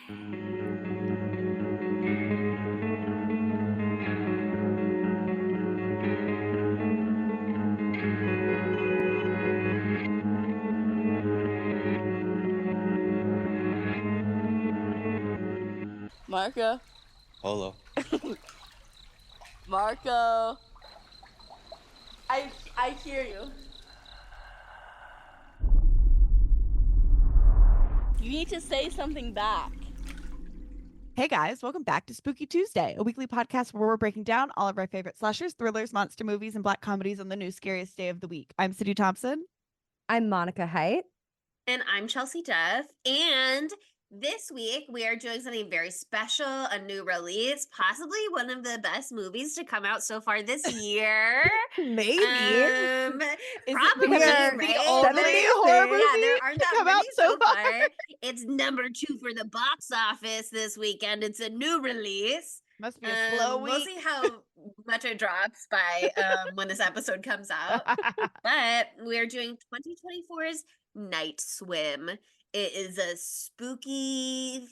Marco. Hello. Marco. I hear you. You need to say something back. Hey guys, welcome back to Spooky Tuesday, a weekly podcast where we're breaking down all of our favorite slashers, thrillers, monster movies, and black comedies on the new scariest day of the week. I'm Cindy Thompson. I'm Monica Height. And I'm Chelsea Duff. And this week we are doing something very special, a new release, possibly one of the best movies to come out so far this year. Maybe. Probably, the right? only horror movie Yeah, there aren't to that come many out so so far. far. It's number 2 for the box office this weekend. It's a new release. Must be a slow week. We'll see how much it drops by when this episode comes out. But we're doing 2024's Night Swim. It is a spooky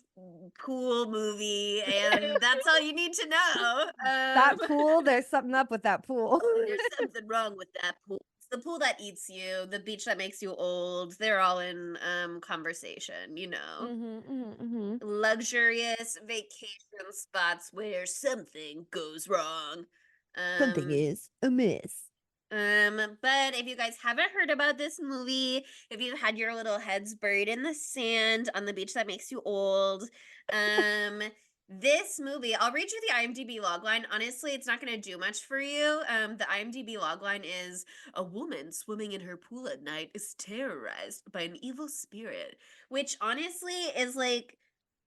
pool movie, and that's all you need to know. That pool, there's something up with that pool. There's something wrong with that pool. It's the pool that eats you, the beach that makes you old. They're all in conversation, you know. Luxurious vacation spots where something goes wrong. Something is amiss. But if you guys haven't heard about this movie, if you've had your little heads buried in the sand on the beach that makes you old, this movie, I'll read you the IMDb logline. Honestly, it's not going to do much for you. The IMDb logline is: a woman swimming in her pool at night is terrorized by an evil spirit, which honestly is like,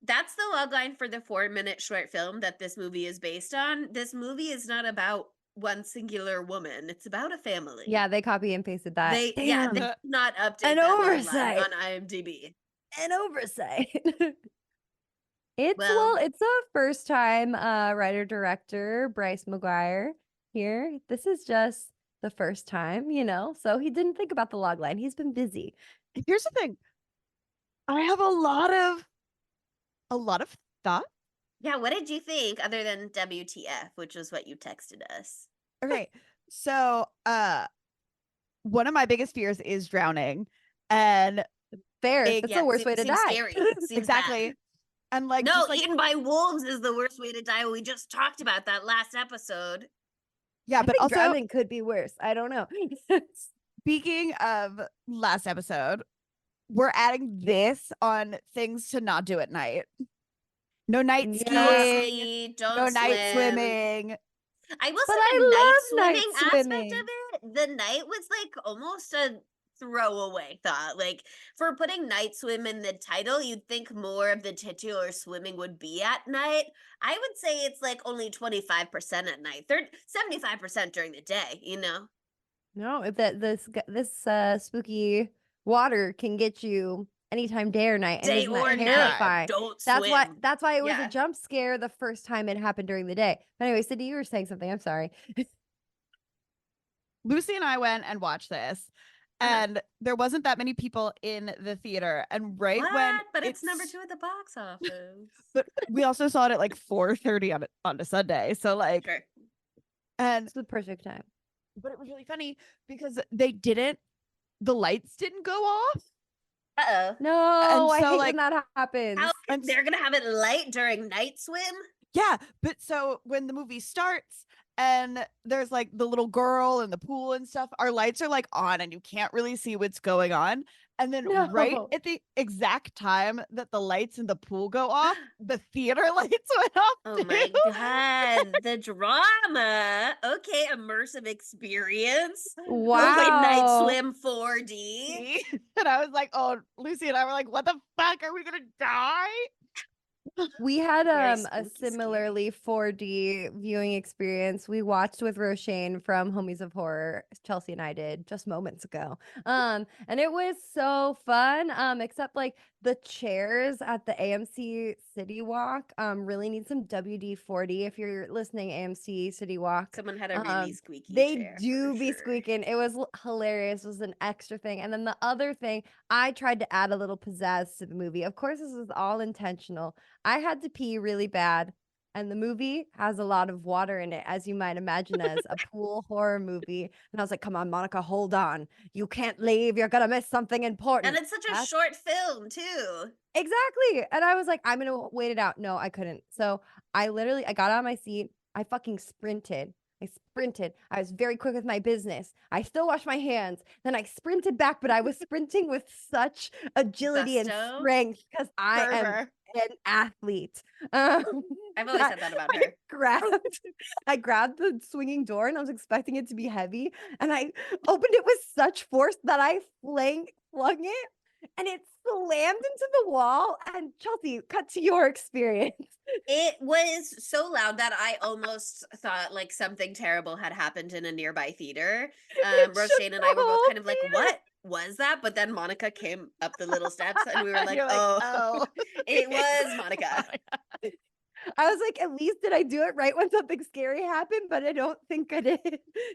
that's the logline for the 4-minute short film that this movie is based on. This movie is not about one singular woman. It's about a family. Yeah, they copy and pasted that. They not update An that oversight. logline on IMDb. An oversight. It's a first time writer director Bryce McGuire here. This is just the first time, you know. So he didn't think about the logline. He's been busy. Here's the thing. I have a lot of thoughts. Yeah, what did you think other than WTF, which was what you texted us? Okay. So one of my biggest fears is drowning. And Fair. That's the worst way to die. Scary. Exactly. Bad. And like, no, just like, eaten by wolves is the worst way to die. We just talked about that last episode. Yeah, but also drowning could be worse. I don't know. Speaking of last episode, we're adding this on things to not do at night. No night skiing, no night swimming. I will say the night swimming aspect of it, the night was like almost a throwaway thought. Like, for putting night swim in the title, you'd think more of the titular swimming would be at night. I would say it's like only 25% at night. 75% during the day, you know? No, if this spooky water can get you anytime, day or night, and day isn't or that terrifying? Don't that's swim. That's why it was a jump scare the first time it happened during the day. But anyway, Cindy, you were saying something. I'm sorry. Lucy and I went and watched this, and there wasn't that many people in the theater. And when but it's number 2 at the box office. But we also saw it at like 4:30 on a Sunday, so like, sure. And it's the perfect time. But it was really funny because the lights didn't go off. No, and I so, hate like, when that happens. They're gonna have it light during night swim? Yeah, but so when the movie starts and there's like the little girl in the pool and stuff, our lights are like on and you can't really see what's going on. And then right at the exact time that the lights in the pool go off, the theater lights went off. Oh my god, the drama. Okay, immersive experience. Wow. Night swim 4D. And I was like, oh, Lucy and I were like, what the fuck? Are we gonna die? We had a similarly 4D viewing experience. We watched with Roshane from Homies of Horror. Chelsea and I did just moments ago. And it was so fun. Except like the chairs at the AMC City Walk really need some WD-40. If you're listening, AMC City Walk. Someone had a really squeaky They chair. do for be sure. squeaking. It was hilarious. It was an extra thing. And then the other thing, I tried to add a little pizzazz to the movie. Of course, this was all intentional. I had to pee really bad. And the movie has a lot of water in it, as you might imagine, as a pool horror movie. And I was like, come on, Monica, hold on. You can't leave. You're going to miss something important. And it's such a short film, too. Exactly. And I was like, I'm going to wait it out. No, I couldn't. So I got out of my seat. I fucking sprinted. I was very quick with my business. I still washed my hands. Then I sprinted back, but I was sprinting with such agility and Gusto? strength because I am Fervor. an athlete. I've always said that about her. I grabbed the swinging door and I was expecting it to be heavy. And I opened it with such force that I flung it and it slammed into the wall. And Chelsea, cut to your experience. It was so loud that I almost thought like something terrible had happened in a nearby theater. Roshane and I were both kind of like, what was that? But then Monica came up the little steps and we were like, oh, it was Monica. I was like, at least did I do it right when something scary happened? But I don't think I did.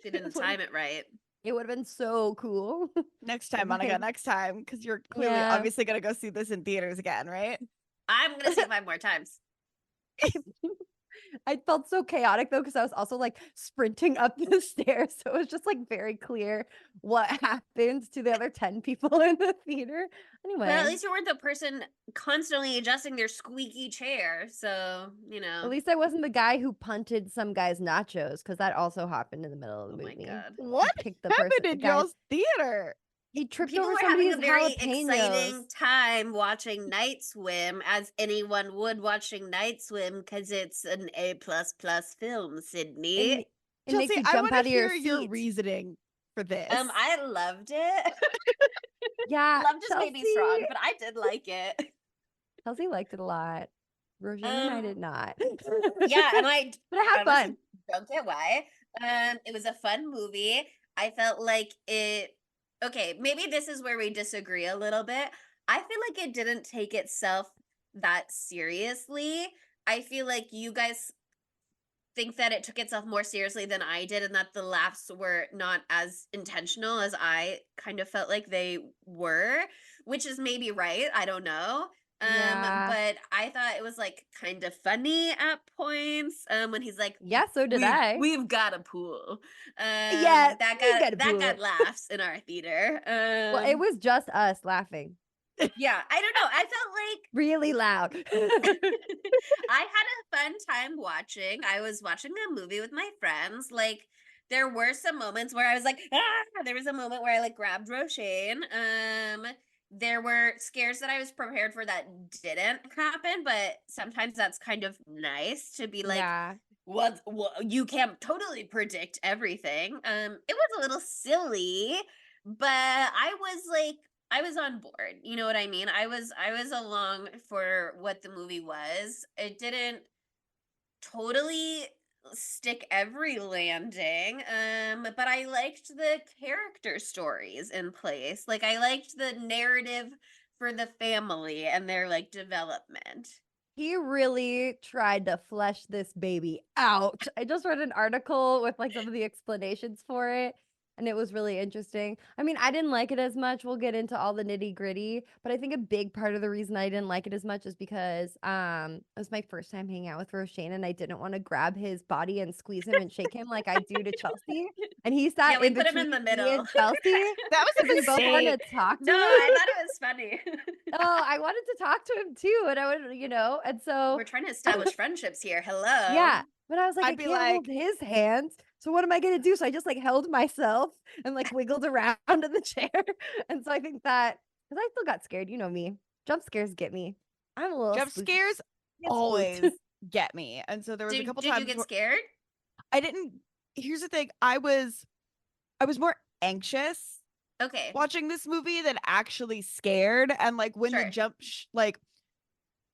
She didn't time it right. It would have been so cool. Next time, Monica, next time, because you're clearly Yeah. obviously going to go see this in theaters again, right? I'm going to see it 5 more times. I felt so chaotic though, because I was also like sprinting up the stairs. So it was just like very clear what happened to the other 10 people in the theater. Anyway. Well, at least you weren't the person constantly adjusting their squeaky chair. So, you know. At least I wasn't the guy who punted some guy's nachos, because that also happened in the middle of the Oh my movie. God. What happened in y'all's theater? He tripped People over were having somebody's a very jalapenos. exciting time watching Night Swim, as anyone would watching Night Swim, because it's an A++ film, Sydney. It makes Chelsea, you I jump want out to of your hear your seat. reasoning for this. I loved it. Yeah, Love just may be strong, but I did like it. Chelsea liked it a lot. Roseanne and I did not. Yeah, and but I had honestly fun. don't get why. It was a fun movie. I felt like it. Okay, maybe this is where we disagree a little bit. I feel like it didn't take itself that seriously. I feel like you guys think that it took itself more seriously than I did, and that the laughs were not as intentional as I kind of felt like they were, which is maybe right. I don't know. Yeah. But I thought it was like kind of funny at points. When he's like, Yeah, so did I. We've got a pool. Yeah, that got laughs in our theater. Well, it was just us laughing Yeah, I don't know. I felt like really loud. I had a fun time watching. I was watching a movie with my friends. Like, there were some moments where I was like, ah! There was a moment where I like grabbed Roshane. There were scares that I was prepared for that didn't happen, but sometimes that's kind of nice to be like, Yeah. what you can't totally predict everything. It was a little silly, but I was on board. You know what I mean? I was along for what the movie was. It didn't totally stick every landing, but I liked the character stories in place. Like, I liked the narrative for the family and their like development. He really tried to flesh this baby out. I just read an article with like some of the explanations for it, and it was really interesting. I mean, I didn't like it as much. We'll get into all the nitty-gritty, but I think a big part of the reason I didn't like it as much is because it was my first time hanging out with Roshane, and I didn't want to grab his body and squeeze him and shake him like I do to Chelsea. And he sat we in put him in between the me middle. and Chelsea. That was a We both wanted mistake. to talk to No, him. I thought it was funny. Oh, I wanted to talk to him too, and I would, and so We're trying to establish friendships here. Hello. yeah. But I was like, I'd I be can't hold his hands. So what am I gonna do? So I just like held myself and like wiggled around in the chair. And so I think that because I still got scared, you know me. Jump scares get me. I'm a little Jump spooky. scares Get always spooked. get me. And so there was a couple Did times you get where scared? I didn't. Here's the thing. I was more anxious Okay. watching this movie than actually scared. And like when the Sure. jump, like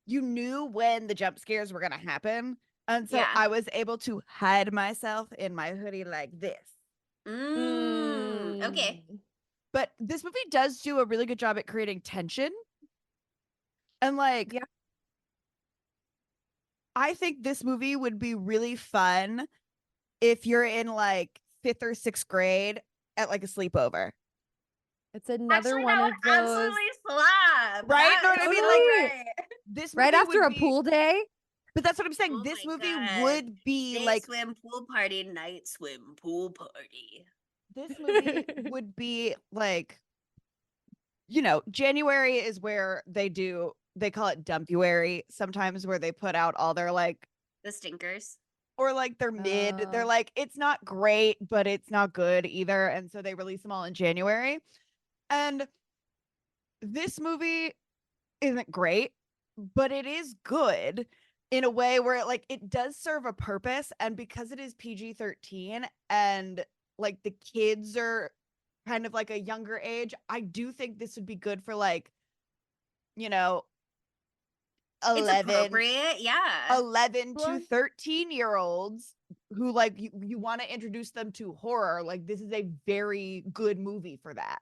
you knew when the jump scares were gonna happen, and so Yeah. I was able to hide myself in my hoodie like this. Okay. Mm. But this movie does do a really good job at creating tension. And like, Yeah. I think this movie would be really fun if you're in like 5th or 6th grade at like a sleepover. It's another Actually, one that of would those. absolutely slap. Right? That Know what is I mean? so Like, right. this Right movie after would a be, pool day. but that's what I'm saying. Oh This my movie God. would be Day like, swim pool party, night swim pool party. this movie would be like, you know, January is where they call it Dumpuary sometimes, where they put out all their like, The stinkers. or like they're mid. They're like, it's not great, but it's not good either. And so they release them all in January. And this movie isn't great, but it is good in a way where it does serve a purpose. And because it is PG-13 and like the kids are kind of like a younger age, I do think this would be good for like, you know, It's 11 appropriate, yeah. 11 to 13-year-olds who like you want to introduce them to horror. Like, this is a very good movie for that.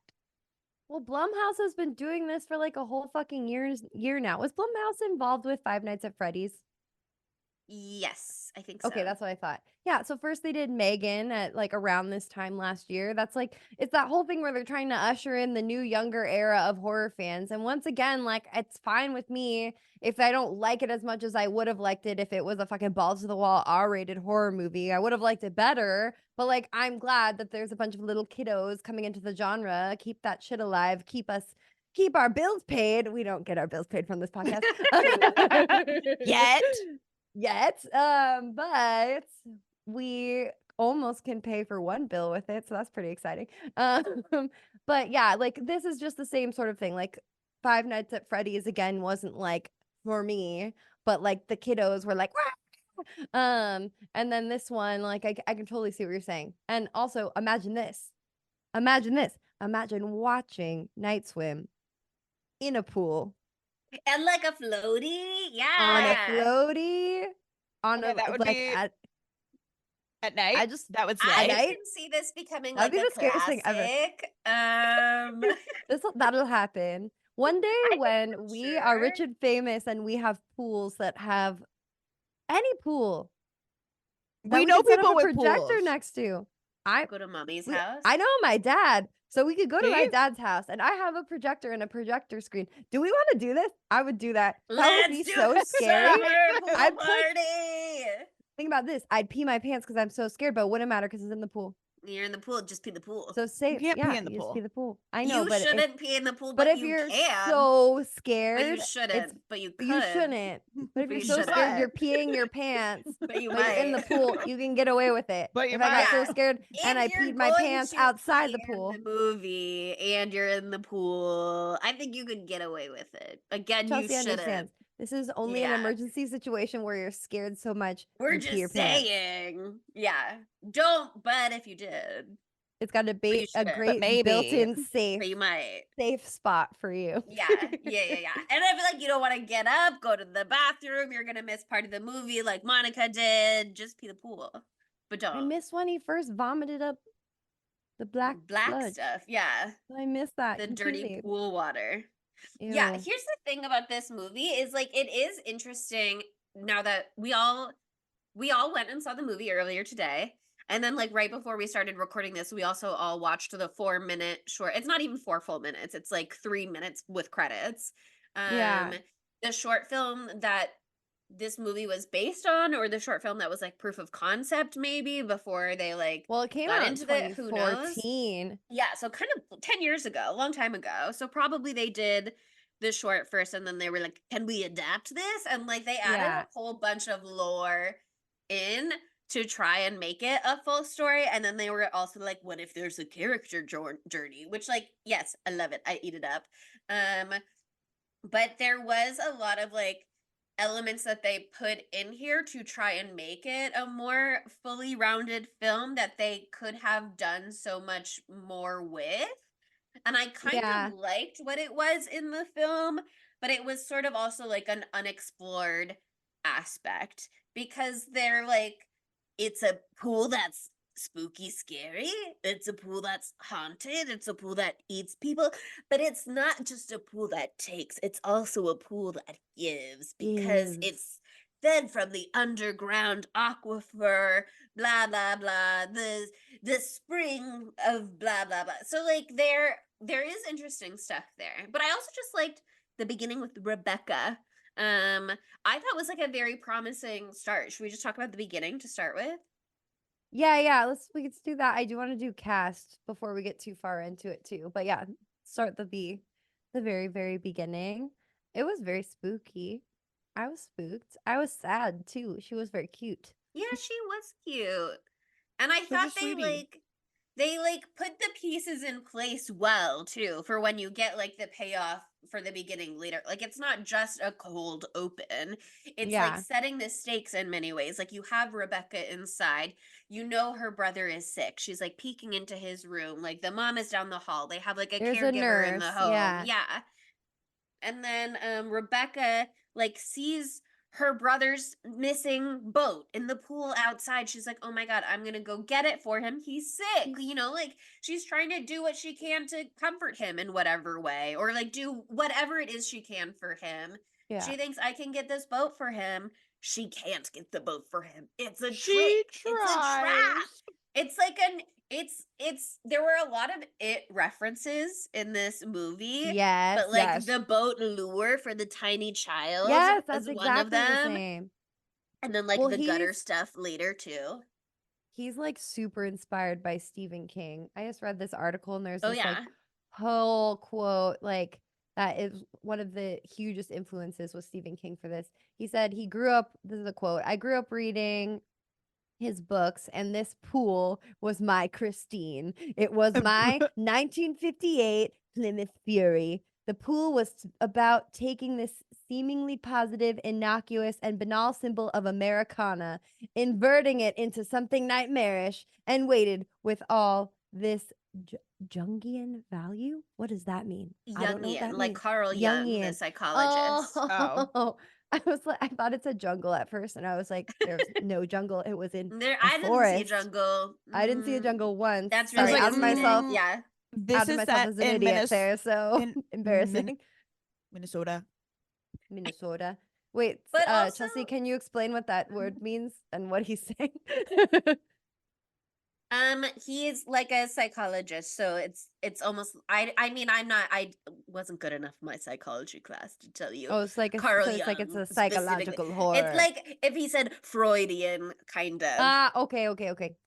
Well, Blumhouse has been doing this for like a whole fucking year now. Was Blumhouse involved with Five Nights at Freddy's? Yes, I think so. Okay, that's what I thought. Yeah, so first they did Megan at like around this time last year. That's like it's that whole thing where they're trying to usher in the new younger era of horror fans. And once again, like it's fine with me if I don't like it as much as I would have liked it if it was a fucking balls to the wall R-rated horror movie. I would have liked it better, but like I'm glad that there's a bunch of little kiddos coming into the genre. Keep that shit alive. Keep our bills paid. We don't get our bills paid from this podcast. Yet. But we almost can pay for one bill with it, so that's pretty exciting. But yeah, like this is just the same sort of thing. Like Five Nights at Freddy's again wasn't like for me, but like the kiddos were like, "Wah!" And then this one, like I can totally see what you're saying. And also imagine this. Imagine watching Night Swim in a pool And like a floaty, on a yeah. floaty on Okay, a that would like be at night. That would slay. I night? can see this becoming That'd like be a the scariest thing ever. classic. That'll happen one day I think when for we are rich sure. and famous and we have pools that have any pool that We we know can set up people a with projector pools. next to. Go to mommy's I house. know my dad, so we could go to my See? dad's house and I have a projector and a projector screen. Do we want to do this? I would do that. That would Let's be do so a scary. summer pool I'd party. think about this. I'd pee my pants because I'm so scared, but it wouldn't matter because it's in the pool. You're in the pool, just pee in the pool. So safe. can't pee Yeah, in the you just pool. pee the pool. I know, You but shouldn't pee in the pool, but but if you you're can. so But scared, you shouldn't. But you could. you shouldn't. But if But you're you so scared, shouldn't. you're peeing your pants, But you but you're in the might. pool, you can get away with it. But you If I got so might. scared and I If you're peed my going pants to outside the pee pool, in the movie and you're in the pool, I think you could get away with it. Again, you Chelsea shouldn't. understands. This is only an Yeah. emergency situation where you're scared so much We're you pee your just pants. saying. Yeah. Don't, but if you did. It's got to But you be a shouldn't. great maybe. built-in But you might. safe spot for you. Yeah. And I feel like you don't want to get up, go to the bathroom. You're going to miss part of the movie like Monica did. Just pee the pool. But don't. I miss when he first vomited up the black sludge. stuff. Yeah. I miss that The completely. dirty pool water. Ew. Yeah, here's the thing about this movie is like it is interesting now that we all went and saw the movie earlier today. And then like right before we started recording this, we also all watched the 4-minute short. It's not even 4 full minutes. It's like 3 minutes with credits. Yeah. The short film that this movie was based on, or the short film that was like proof of concept maybe before they like Well, it came got out into in it. Who knows? 2014. Yeah, so kind of 10 years ago, a long time ago. So probably they did the short first and then they were like, can we adapt this? And like they added Yeah. a whole bunch of lore in to try and make it a full story. And then they were also like, what if there's a character journey? Which like, yes, I love it. I eat it up. But there was a lot of like elements that they put in here to try and make it a more fully rounded film that they could have done so much more with. And I kind Yeah. of liked what it was in the film, but it was sort of also like an unexplored aspect because they're like, it's a pool that's spooky, scary. It's a pool that's haunted. It's a pool that eats people. But it's not just a pool that takes, it's also a pool that gives, because Gives. it's fed from the underground aquifer, blah blah blah, the spring of blah blah blah. So like there is interesting stuff there. But I also just liked the beginning with Rebecca. I thought was like a very promising start. Should we just talk about the beginning to start with? Yeah, let's do that. I do want to do cast before we get too far into it too. But yeah, start the very, very beginning. It was very spooky. I was spooked. I was sad too. She was very cute. Yeah, she was cute. And I Such a thought sweetie. they put the pieces in place well too, for when you get like the payoff for the beginning later. Like it's not just a cold open. It's like Yeah. setting the stakes in many ways. Like you have Rebecca inside. You know her brother is sick. She's like peeking into his room. Like the mom is down the hall. They have like a There's a caregiver in the nurse. home. Yeah. Yeah. And then Rebecca like sees her brother's missing boat in the pool outside. She's like, "Oh my god, I'm going to go get it for him. He's sick." You know, like she's trying to do what she can to comfort him in whatever way, or like do whatever it is she can for him. Yeah. She thinks, "I can get this boat for him." She can't get the boat for him. It's a She trick. It's a trap. tries. It's like it's there were a lot of it references in this movie. Yes. But like Yes. the boat lure for the tiny child Yes, is that's one of exactly the them. same. And then like Well, the gutter he's- stuff later too. He's like super inspired by Stephen King. I just read this article and there's Oh this like yeah. whole quote like that is one of the hugest influences was Stephen King for this. He said he grew up, this is a quote, "I grew up reading his books and this pool was my Christine. It was my 1958 Plymouth Fury. The pool was about taking this seemingly positive, innocuous, and banal symbol of Americana, inverting it into something nightmarish, and weighted with all this Jungian value. What does that mean? I don't know what Jungian, that like means. Carl Jung, the Jungian. psychologist. Oh, I was like, I thought it's a jungle at first, and I was like, there's no jungle. It was in There, a I didn't see a forest. jungle. I didn't see a Mm, jungle once. That's I was really Sorry, like, outed myself. Yeah. This Outed is myself set as an in idiot there. So in embarrassing. Minnesota. Minnesota. Wait, But also, Chelsea, can you explain what that word means and what he's saying? he is like a psychologist, so it's almost I wasn't good enough in my psychology class to tell you Oh, it's like Carl so it's like it's Jung a specifically. psychological horror. It's like if he said Freudian kind of. Ah, okay,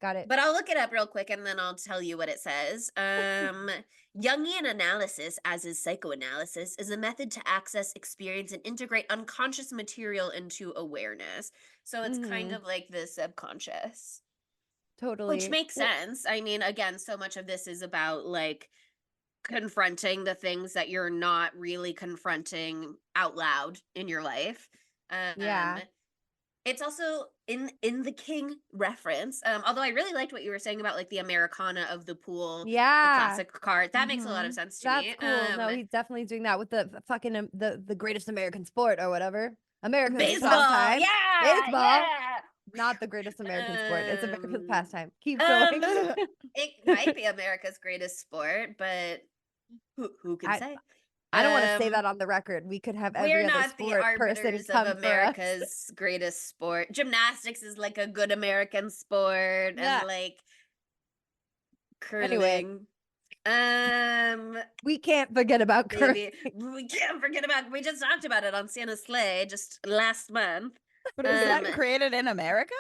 got it. But I'll look it up real quick and then I'll tell you what it says. Jungian analysis, as is psychoanalysis, is a method to access, experience, and integrate unconscious material into awareness. So it's kind Mhm. of like the subconscious. Totally. Which makes sense. I mean, again, so much of this is about like confronting the things that you're not really confronting out loud in your life. Yeah. It's also in the King reference. Although I really liked what you were saying about like the Americana of the pool, the Yeah. classic card. That makes a lot of Mhm. sense to That's me. cool. No, he's definitely doing that with the fucking the greatest American sport or whatever. America's baseball. pastime. Yeah, Baseball. yeah. Not the greatest American sport. It's America's Um, pastime. Keep going. It might be America's greatest sport, but who can say? I don't want to say Um, that on the record. We could have every We're other not the sport person arbiters of come for us. America's greatest sport. Gymnastics is like a good American sport, Yeah. and like Anyway. curling. We can't forget about curling. Maybe we can't forget about. We just talked about it on Santa's Sleigh just last month. But was that Um, created in America?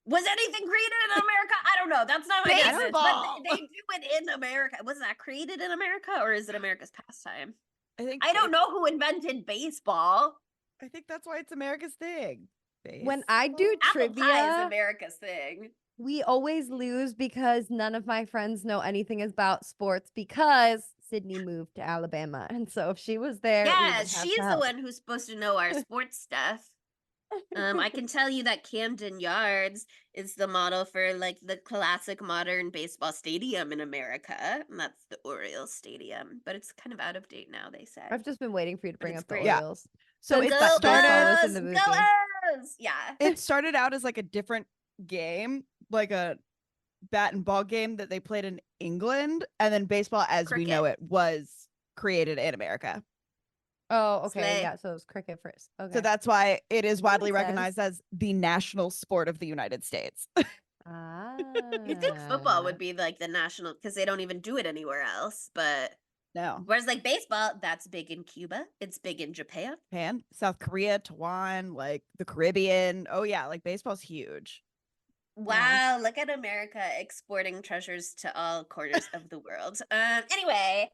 Was anything created in America? I don't know. That's not my business. Baseball. But they do it in America. Was that created in America, or is it America's pastime? I don't know who invented baseball. I think that's why it's America's thing. When I do Apple pie is trivia, America's thing. we always lose because none of my friends know anything about sports because Sydney moved to Alabama. And so if she was there, we would Yeah, have she's to the help. one who's supposed to know our sports stuff. I can tell you that Camden Yards is the model for like the classic modern baseball stadium in America, and that's the Orioles Stadium. But it's kind of out of date now, they said. I've just been waiting for you to bring it's up the great. Yeah. Orioles. So Since it that baseball started. was in the movie. Goers! Yeah. It started out as like a different game, like a bat and ball game that they played in England, and then baseball as we know Cricket. it was created in America. Oh, okay. Slay. Yeah, so it was cricket first. Okay. So that's why it is That widely makes sense. recognized as the national sport of the United States. You'd think football Ah. would be like the national because they don't even do it anywhere else. But No. whereas like baseball, that's big in Cuba. It's big in Japan. Japan, South Korea, Taiwan, like the Caribbean. Oh yeah, like baseball's huge. Wow, look at America exporting treasures to all corners of the world. Anyway,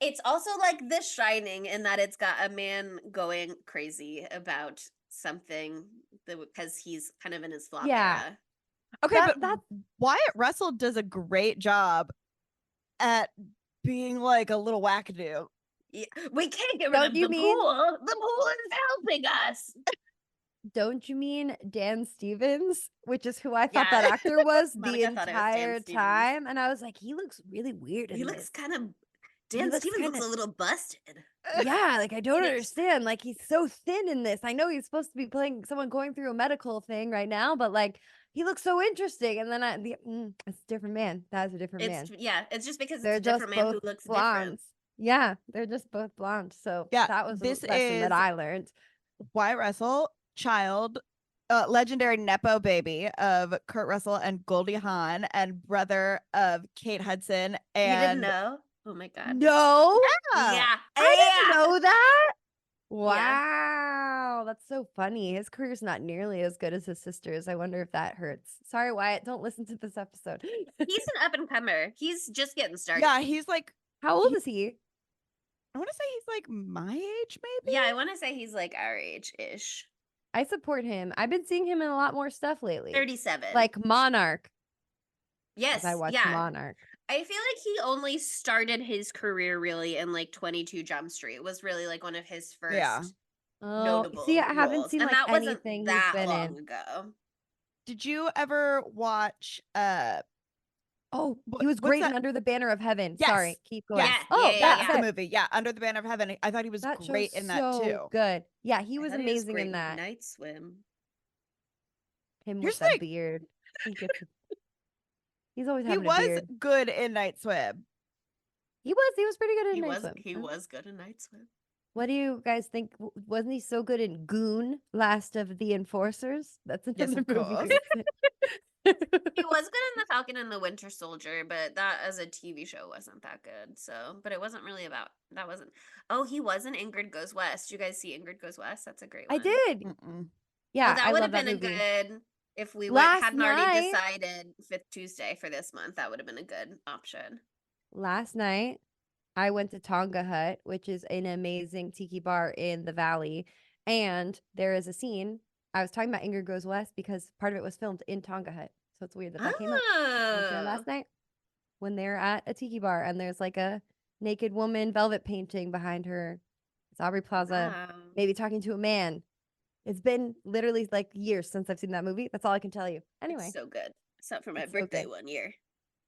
it's also like The Shining in that it's got a man going crazy about something because he's kind of in his flop Yeah. era. Okay, but that's Wyatt Russell does a great job at being like a little wackadoo. Yeah, we can't get rid Don't of you the mean- pool. The pool is helping us. Don't you mean Dan Stevens, which is who I thought Yeah. that actor was the Monica thought it was Dan entire Stevens. time, and I was like, he looks really weird in He this. looks kind of. He Dan looks Stevens looks kinda- a little busted. Yeah, like I don't It is. understand. Like he's so thin in this. I know he's supposed to be playing someone going through a medical thing right now, but like he looks so interesting. And then it's a different man. That's a different man. It's just because it's They're a just different man who both looks different. blondes. Yeah, they're just both blonde. So Yeah, that was a this lesson that is- I learned. Wyatt Russell, legendary Nepo baby of Kurt Russell and Goldie Hawn, and brother of Kate Hudson. And You didn't know? Oh my god. No, Yeah. I didn't know that. Yeah. Wow, that's so funny. His career's not nearly as good as his sister's. I wonder if that hurts. Sorry, Wyatt, don't listen to this episode. He's an up and comer. He's just getting started. yeah, he's like, How old is he? I want to say he's like my age, maybe. Yeah, I want to say he's like our age ish. I support him. I've been seeing him in a lot more stuff lately. 37. Like Monarch. 'Cause yes. I watch yeah. Monarch. I feel like he only started his career really in like 22 Jump Street was really like one of his first Yeah. Oh, notable see, I haven't roles. seen and like that wasn't anything he's that been long in. ago. Did you ever watch Oh, What- he was what's great that? in Under the Banner of Heaven. Yes. Sorry, keep going. Yes. Oh, Yeah, that's yeah. the movie? Yeah, Under the Banner of Heaven. I thought he was that great show's in that so too. good. Yeah, he I was thought amazing great in that. Night Swim. Him Here's with that like- beard. He's always He having a was beard. good in Night Swim. He was pretty good in He Night was Swim. he was good in Night Swim. What do you guys think? Wasn't he so good in Goon, Last of the Enforcers? That's Yes, another of movie. course. He was good in The Falcon and the Winter Soldier, but that as a TV show wasn't that good. So, but it wasn't really about that wasn't. Oh, he was in Ingrid Goes West. You guys see Ingrid Goes West? That's a great one. I did. Mm-mm. Yeah, Oh, that I would love have been that movie. a good if we Last hadn't already night- decided Fifth Tuesday for this month. That would have been a good option. Last night, I went to Tonga Hut, which is an amazing tiki bar in the valley. And there is a scene. I was talking about Ingrid Goes West because part of it was filmed in Tonga Hut. So it's weird that came up. I was there Oh. last night when they're at a tiki bar and there's like a naked woman velvet painting behind her. It's Aubrey Plaza, Wow. maybe talking to a man. It's been literally like years since I've seen that movie. That's all I can tell you. Anyway. It's so good. Except for my It's so birthday good. one year.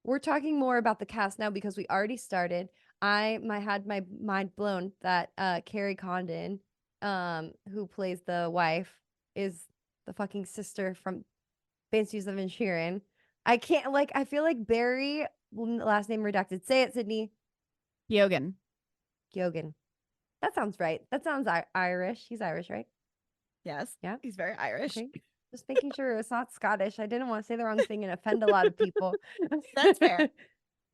We're talking more about the cast now because we already started. I had my mind blown that Kerry Condon, who plays the wife, is the fucking sister from Banshees of Inisherin. I can't I feel like Barry, last name redacted. Say it, Sydney. Yogan. Gyogan. That sounds right. That sounds Irish. He's Irish, right? Yes. Yeah. He's very Irish. Okay. Just making sure it's not Scottish. I didn't want to say the wrong thing and offend a lot of people. That's fair.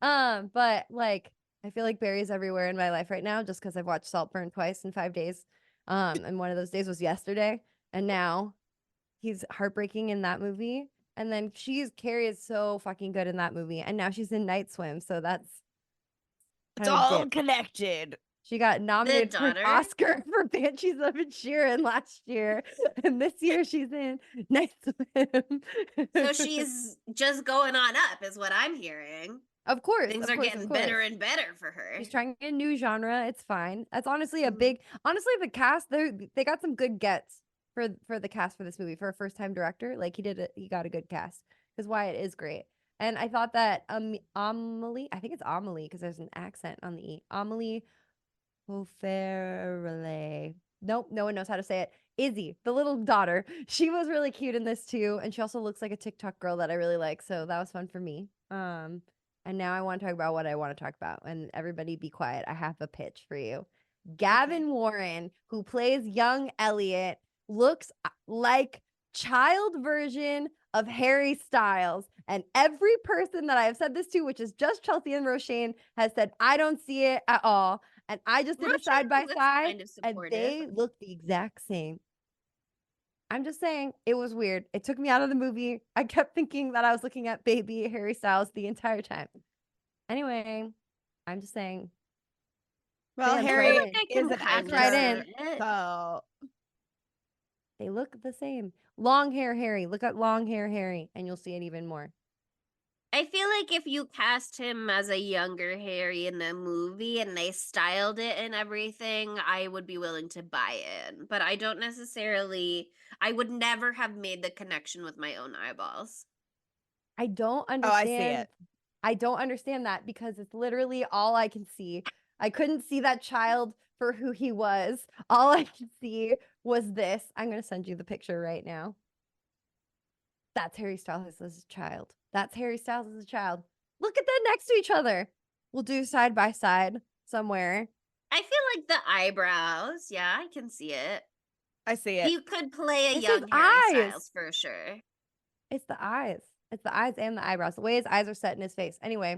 But like I feel like Barry's everywhere in my life right now just because I've watched Saltburn twice in 5 days. And one of those days was yesterday. And now he's heartbreaking in that movie. And then Kerry is so fucking good in that movie. And now she's in Night Swim. So that's It's kinda all dip. connected. She got nominated for an daughter? Oscar for Banshees of Inisherin last year. And this year she's in Night Swim. So she's just going on up, is what I'm hearing. Of course. Things of are course, getting of course. better and better for her. She's trying a new genre. It's fine. That's honestly a Mhm. big. Honestly, the cast they got some good gets for the cast for this movie for a first time director. Like he got a good cast because Wyatt is great. And I thought that Amelie, I think it's Amelie because there's an accent on the E. Amelie O'Farrell. nope, no one knows how to say it. Izzy, the little daughter, she was really cute in this too, and she also looks like a TikTok girl that I really like, so that was fun for me. And now I want to talk about what I want to talk about, and everybody be quiet. I have a pitch for you. Gavin Warren, who plays young Elliot, looks like child version of Harry Styles, and every person that I have said this to, which is just Chelsea and Roshane, has said I don't see it at all. And I just did a Roshane side by looks side, kind of and supportive. they look the exact same. I'm just saying, it was weird. It took me out of the movie. I kept thinking that I was looking at baby Harry Styles the entire time. Anyway, I'm just saying. Well, fans Harry right in. is an kind of right actor, in. so They look the same. Long hair Harry. Look at long hair Harry, and you'll see it even more. I feel like if you cast him as a younger Harry in the movie and they styled it and everything, I would be willing to buy in. But I don't necessarily, I would never have made the connection with my own eyeballs. I don't I see understand. it. I don't understand that because it's literally all I can see. I couldn't see that child for who he was. All I could see was this. I'm going to send you the picture right now. That's Harry Styles as a child. That's Harry Styles as a child. Look at them next to each other. We'll do side by side somewhere. I feel like the eyebrows, yeah, I can see it. I see it. You could play a It's young his Harry eyes. Styles for sure. It's the eyes. It's the eyes and the eyebrows. The way his eyes are set in his face. Anyway,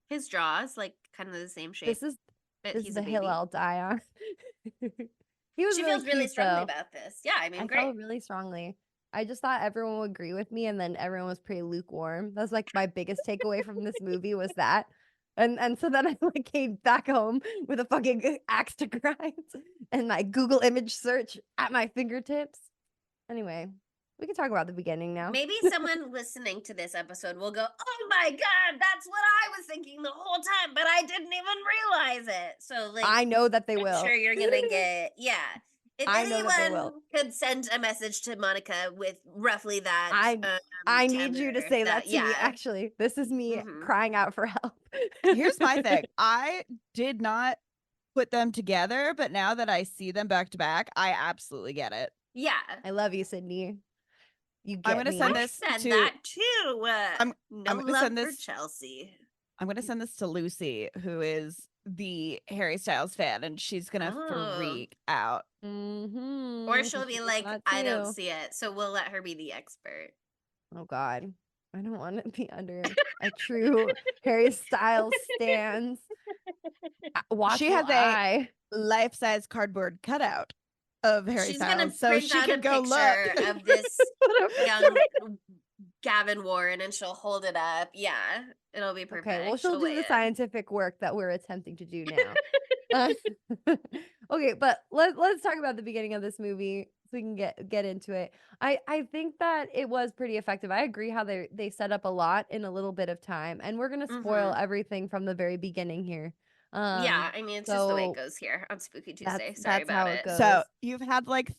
His jaw's like kind of the same shape. this is But this is he's the a hill baby. I'll die on. He was She really feels really cute, strongly though. about this. Yeah, I mean, I great. felt really strongly. I just thought everyone would agree with me, and then everyone was pretty lukewarm. That's like my biggest takeaway from this movie was that. And so then I like came back home with a fucking axe to grind and my Google image search at my fingertips. Anyway, we can talk about the beginning now. Maybe someone listening to this episode will go, "Oh my god, that's what I was thinking the whole time, but I didn't even realize it." So like I know that they I'm will. sure you're gonna get If I know that they will. anyone could send a message to Monica with roughly that, I need you to tenor, say that to me, yeah. actually. This is me Mhm. crying out for help. Here's my thing. I did not put them together, but now that I see them back to back, I absolutely get it. Yeah. I love you, Sydney. You get I'm gonna me. send I this said to that too. I'm No gonna love send for this- Chelsea. I'm gonna send this to Lucy, who is the Harry Styles fan, and she's gonna Oh. freak out. Mm-hmm. Or she'll be She's like, that I don't too. see it. So we'll let her be the expert. Oh God. I don't want to be under a true Harry Styles stance. She has a eye. life-size cardboard cutout of Harry She's gonna Styles, so print she out a can go picture look. of this What a- young Gavin Warren and she'll hold it up. Yeah, it'll be perfect. Okay, well, she'll do weigh the it. scientific work that we're attempting to do now. Okay, but let's talk about the beginning of this movie so we can get into it. I think that it was pretty effective. I agree how they set up a lot in a little bit of time, and we're gonna spoil everything from the very beginning here. Yeah, I mean, it's just the way so it goes here on Spooky Tuesday. that's Sorry how about it it. goes. So you've had like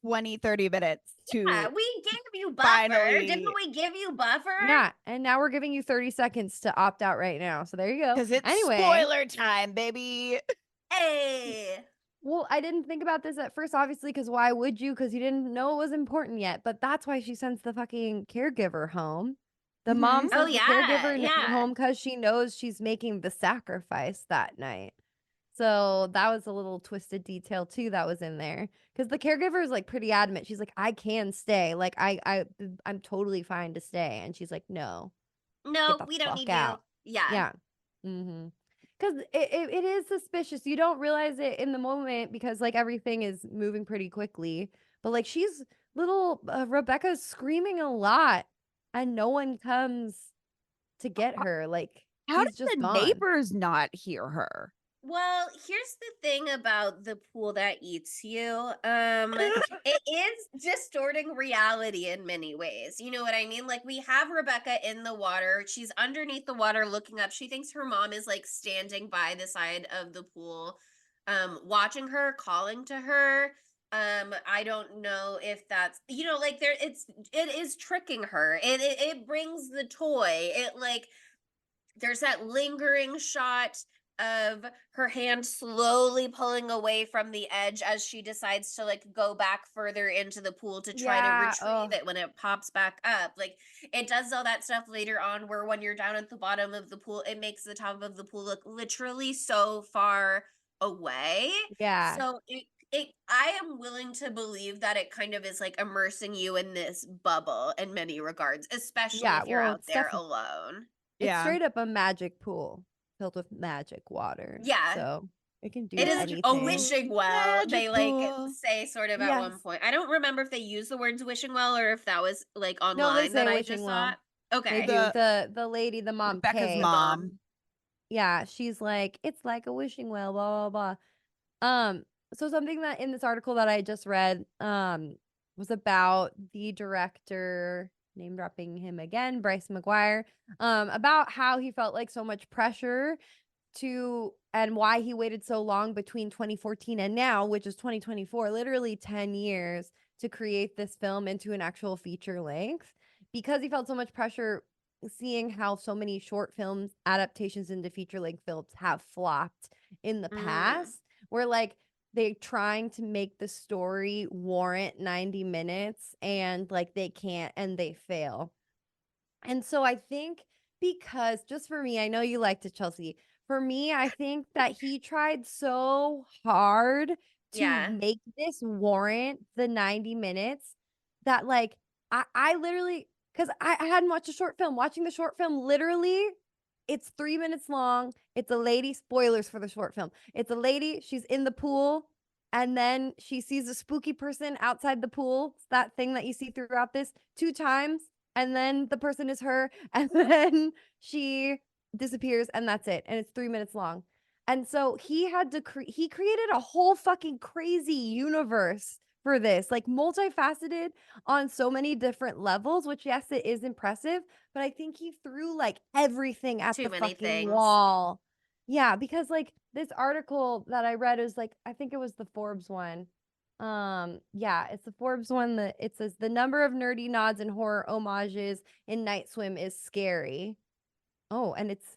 20-30 minutes to Yeah, we gave you buffer. finally- Didn't we give you buffer? Yeah, and now we're giving you 30 seconds to opt out right now. So there you go. because it's Anyway, spoiler time, baby. Hey. well, I didn't think about this at first, obviously, because why would you? Because you didn't know it was important yet. But that's why she sends the fucking caregiver home. The mom Mhm. sends Oh, the yeah, caregiver yeah. home because she knows she's making the sacrifice that night. So that was a little twisted detail too that was in there. Because the caregiver is like pretty adamant. She's like, I can stay. Like I'm totally fine to stay. And she's like, no. No, the we don't fuck need out. you. Yeah. Yeah. Mm-hmm. Because it is suspicious. You don't realize it in the moment because like everything is moving pretty quickly. But like she's little Rebecca's screaming a lot, and no one comes to get her. Like How she's did just the gone. neighbors not hear her? Well, here's the thing about the pool that eats you. It is distorting reality in many ways. You know what I mean? Like we have Rebecca in the water. She's underneath the water looking up. She thinks her mom is like standing by the side of the pool, watching her, calling to her. I don't know if that's like it is tricking her. It brings the toy. It like there's that lingering shot of her hand slowly pulling away from the edge as she decides to like go back further into the pool to try to Yeah. retrieve it when it pops back up. Like it does all that stuff later on where when you're down at the bottom of the pool, it makes the top of the pool look literally so far away. Yeah. So I am willing to believe that it kind of is like immersing you in this bubble in many regards, especially Yeah. if you're Well, out there alone. it's Yeah. straight up a magic pool filled with magic water. Yeah. So it can do It is a anything. wishing well. Magic They like pool. say sort of at one Yes. point. I don't remember if they use the words wishing well or if that was like No, they online say that I wishing just well. saw. They Okay. do. The lady, the mom, Rebecca's Kay. The mom. Yeah, she's like, it's like a wishing well, blah blah blah. So something that in this article that I just read, was about the director, name dropping him again, Bryce McGuire, about how he felt like so much pressure to and why he waited so long between 2014 and now, which is 2024, literally 10 years to create this film into an actual feature length, because he felt so much pressure seeing how so many short films adaptations into feature length films have flopped in the past, where like they trying to make the story warrant 90 minutes and like they can't and they fail. And so I think, because just for me, I know you liked it, Chelsea. For me, I think that he tried so hard to Yeah. make this warrant the 90 minutes that like I literally, because I hadn't watched a short film. Watching the short film, literally, it's 3 minutes long. It's a lady, spoilers for the short film. It's a lady, she's in the pool, and then she sees a spooky person outside the pool. It's that thing that you see throughout this 2 times, and then the person is her, and then she disappears, and that's it. And it's 3 minutes long. And so he had to he created a whole fucking crazy universe for this, like multifaceted on so many different levels, which yes, it is impressive, but I think he threw like everything at Too the many fucking things. wall. Yeah, because like this article that I read is like, I think it was the Forbes one. Yeah, it's the Forbes one that it says the number of nerdy nods and horror homages in Night Swim is scary. Oh, and it's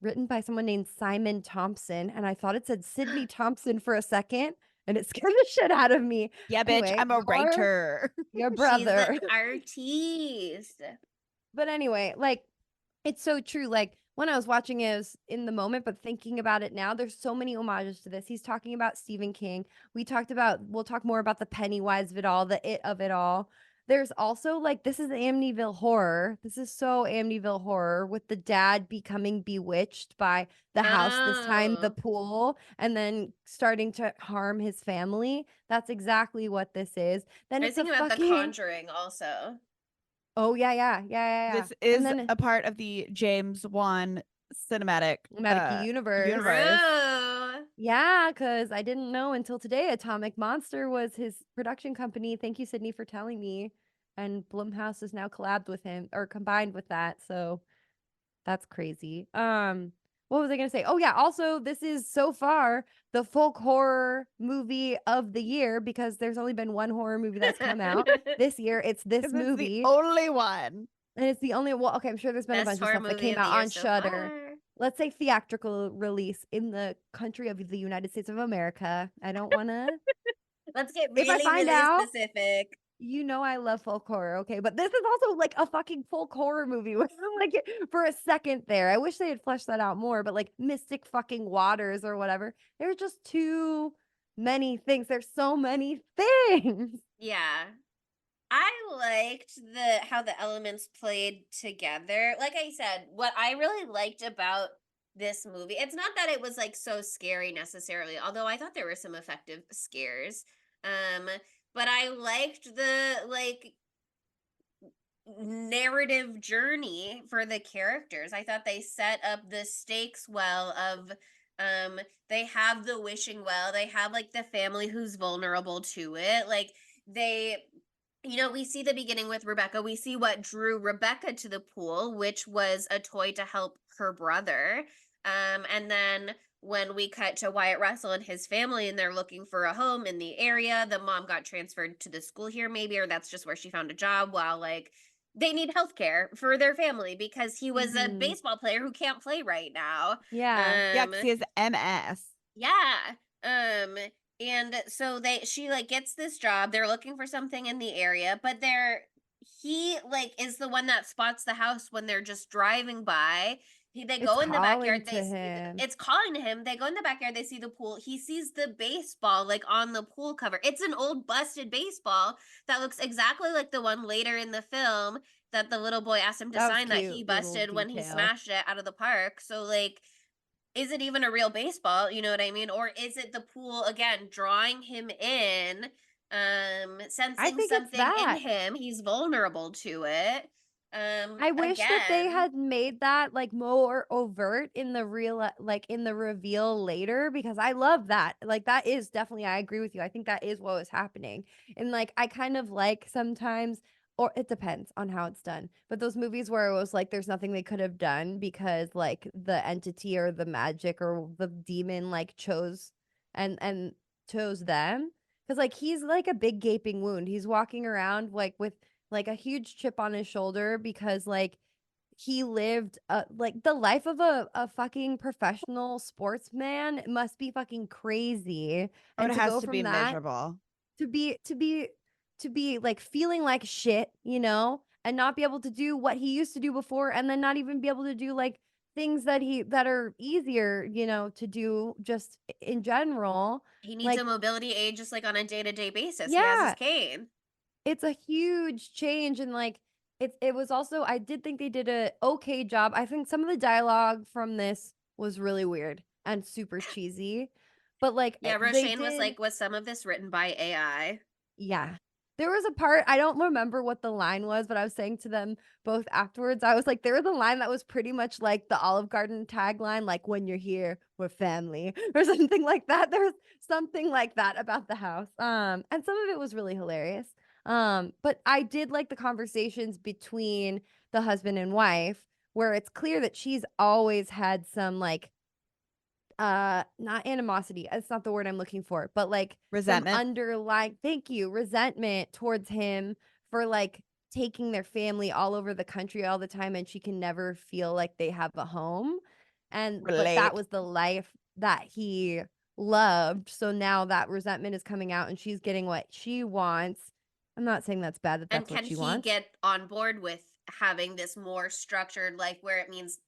written by someone named Simon Thompson, and I thought it said Sydney Thompson for a second, and it scared the shit out of me. Yeah, bitch, Anyway, I'm a your writer. your She's brother. an artiste. But anyway, like it's so true. Like when I was watching it, I was in the moment, but thinking about it now, there's so many homages to this. He's talking about Stephen King. We'll talk more about the Pennywise of it all, the it of it all. There's also like, this is Amityville Horror. This is so Amityville Horror, with the dad becoming bewitched by the house, this time the Oh. pool, and then starting to harm his family. That's exactly what this is. Then I was it's a thinking about The fucking, Conjuring also. oh yeah. This And is then a part of the James Wan cinematic universe. universe. True. Yeah, because I didn't know until today Atomic Monster was his production company. Thank you, Sydney, for telling me. And Blumhouse is now collabed with him, or combined with that. So that's crazy. What was I gonna say? Oh yeah, also this is so far the folk horror movie of the year, because there's only been one horror movie that's come out this year. It's this 'Cause it's movie. the only one. And it's the only, well, okay, I'm sure there's been a Best bunch of horror stuff that movie came of the out year on so Shudder. far. Let's say theatrical release in the country of the United States of America. I don't want to. Let's get If I really, find really out, specific. you know I love folk horror, okay? But this is also like a fucking folk horror movie. Like for a second there, I wish they had fleshed that out more. But like Mystic fucking Waters or whatever, there's just too many things. There's so many things. Yeah. I liked the how the elements played together. Like I said, what I really liked about this movie, it's not that it was like so scary necessarily, although I thought there were some effective scares. Um, but I liked the like narrative journey for the characters. I thought they set up the stakes well of they have the wishing well, they have like the family who's vulnerable to it. Like they we see the beginning with Rebecca. We see what drew Rebecca to the pool, which was a toy to help her brother. And then when we cut to Wyatt Russell and his family and they're looking for a home in the area, the mom got transferred to the school here, maybe, or that's just where she found a job while like they need health care for their family because he was a Mhm. baseball player who can't play right now. Yeah. Yeah, 'cause he has MS. Yeah. And so she like gets this job. They're looking for something in the area, but he like is the one that spots the house when they're just driving by. They It's go in the calling backyard. to him. It's calling to him. They go in the backyard. They see the pool. He sees the baseball like on the pool cover. It's an old busted baseball that looks exactly like the one later in the film that the little boy asked him to That was sign that he cute little busted when he detail. smashed it out of the park. So like, is it even a real baseball? You know what I mean? Or is it the pool again drawing him in, I sensing think it's something in that. him? He's vulnerable to it. I wish that they Again, had made that like more overt in the real like in the reveal later because I love that. Like that is definitely I agree with you. I think that is what was happening. And like I kind of like sometimes or it depends on how it's done. But those movies where it was like there's nothing they could have done because like the entity or the magic or the demon like chose and chose them. Cuz like he's like a big gaping wound. He's walking around like with like a huge chip on his shoulder because like he lived like the life of a fucking professional sportsman must be fucking crazy. Oh, And it to has go to from be that miserable. to be like feeling like shit, and not be able to do what he used to do before and then not even be able to do like things that are easier, to do just in general. he needs a Like, mobility aid just like on a day-to-day basis. He has his yeah, cane. it's a huge change and like it was also I did think they did a okay job. I think some of the dialogue from this was really weird and super cheesy. But like Yeah, they Roshane was did. like, was some of this written by AI? Yeah. There was a part, I don't remember what the line was, but I was saying to them both afterwards, I was like, there was a line that was pretty much like the Olive Garden tagline, like, when you're here, we're family, or something like that. There was something like that about the house. And some of it was really hilarious. But I did like the conversations between the husband and wife, where it's clear that she's always had some like not animosity, that's not the word I'm looking for, but like some Resentment. underlying, thank you, resentment towards him for like taking their family all over the country all the time and she can never feel like they have a home. But that Relate. was the life that he loved, so now that resentment is coming out and she's getting what she wants. I'm not saying that's bad that And that's what can she he wants. get on board with having this more structured life where it means,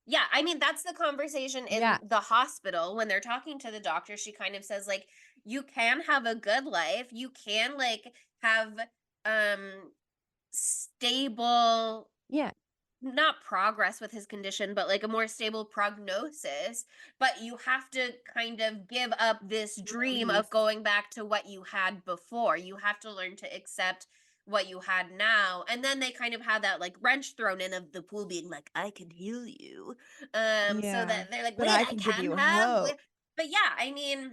yeah, I mean, that's the conversation in Yeah, the hospital when they're talking to the doctor. She kind of says, like, you can have a good life. You can, like, have stable, yeah, not progress with his condition, but like a more stable prognosis. But you have to kind of give up this dream of Release. going back to what you had before. You have to learn to accept what you had now. And then they kind of have that like wrench thrown in of the pool being like, I can heal you. So yeah. that they're like, But wait, I I can give can you have hope. but yeah, I mean,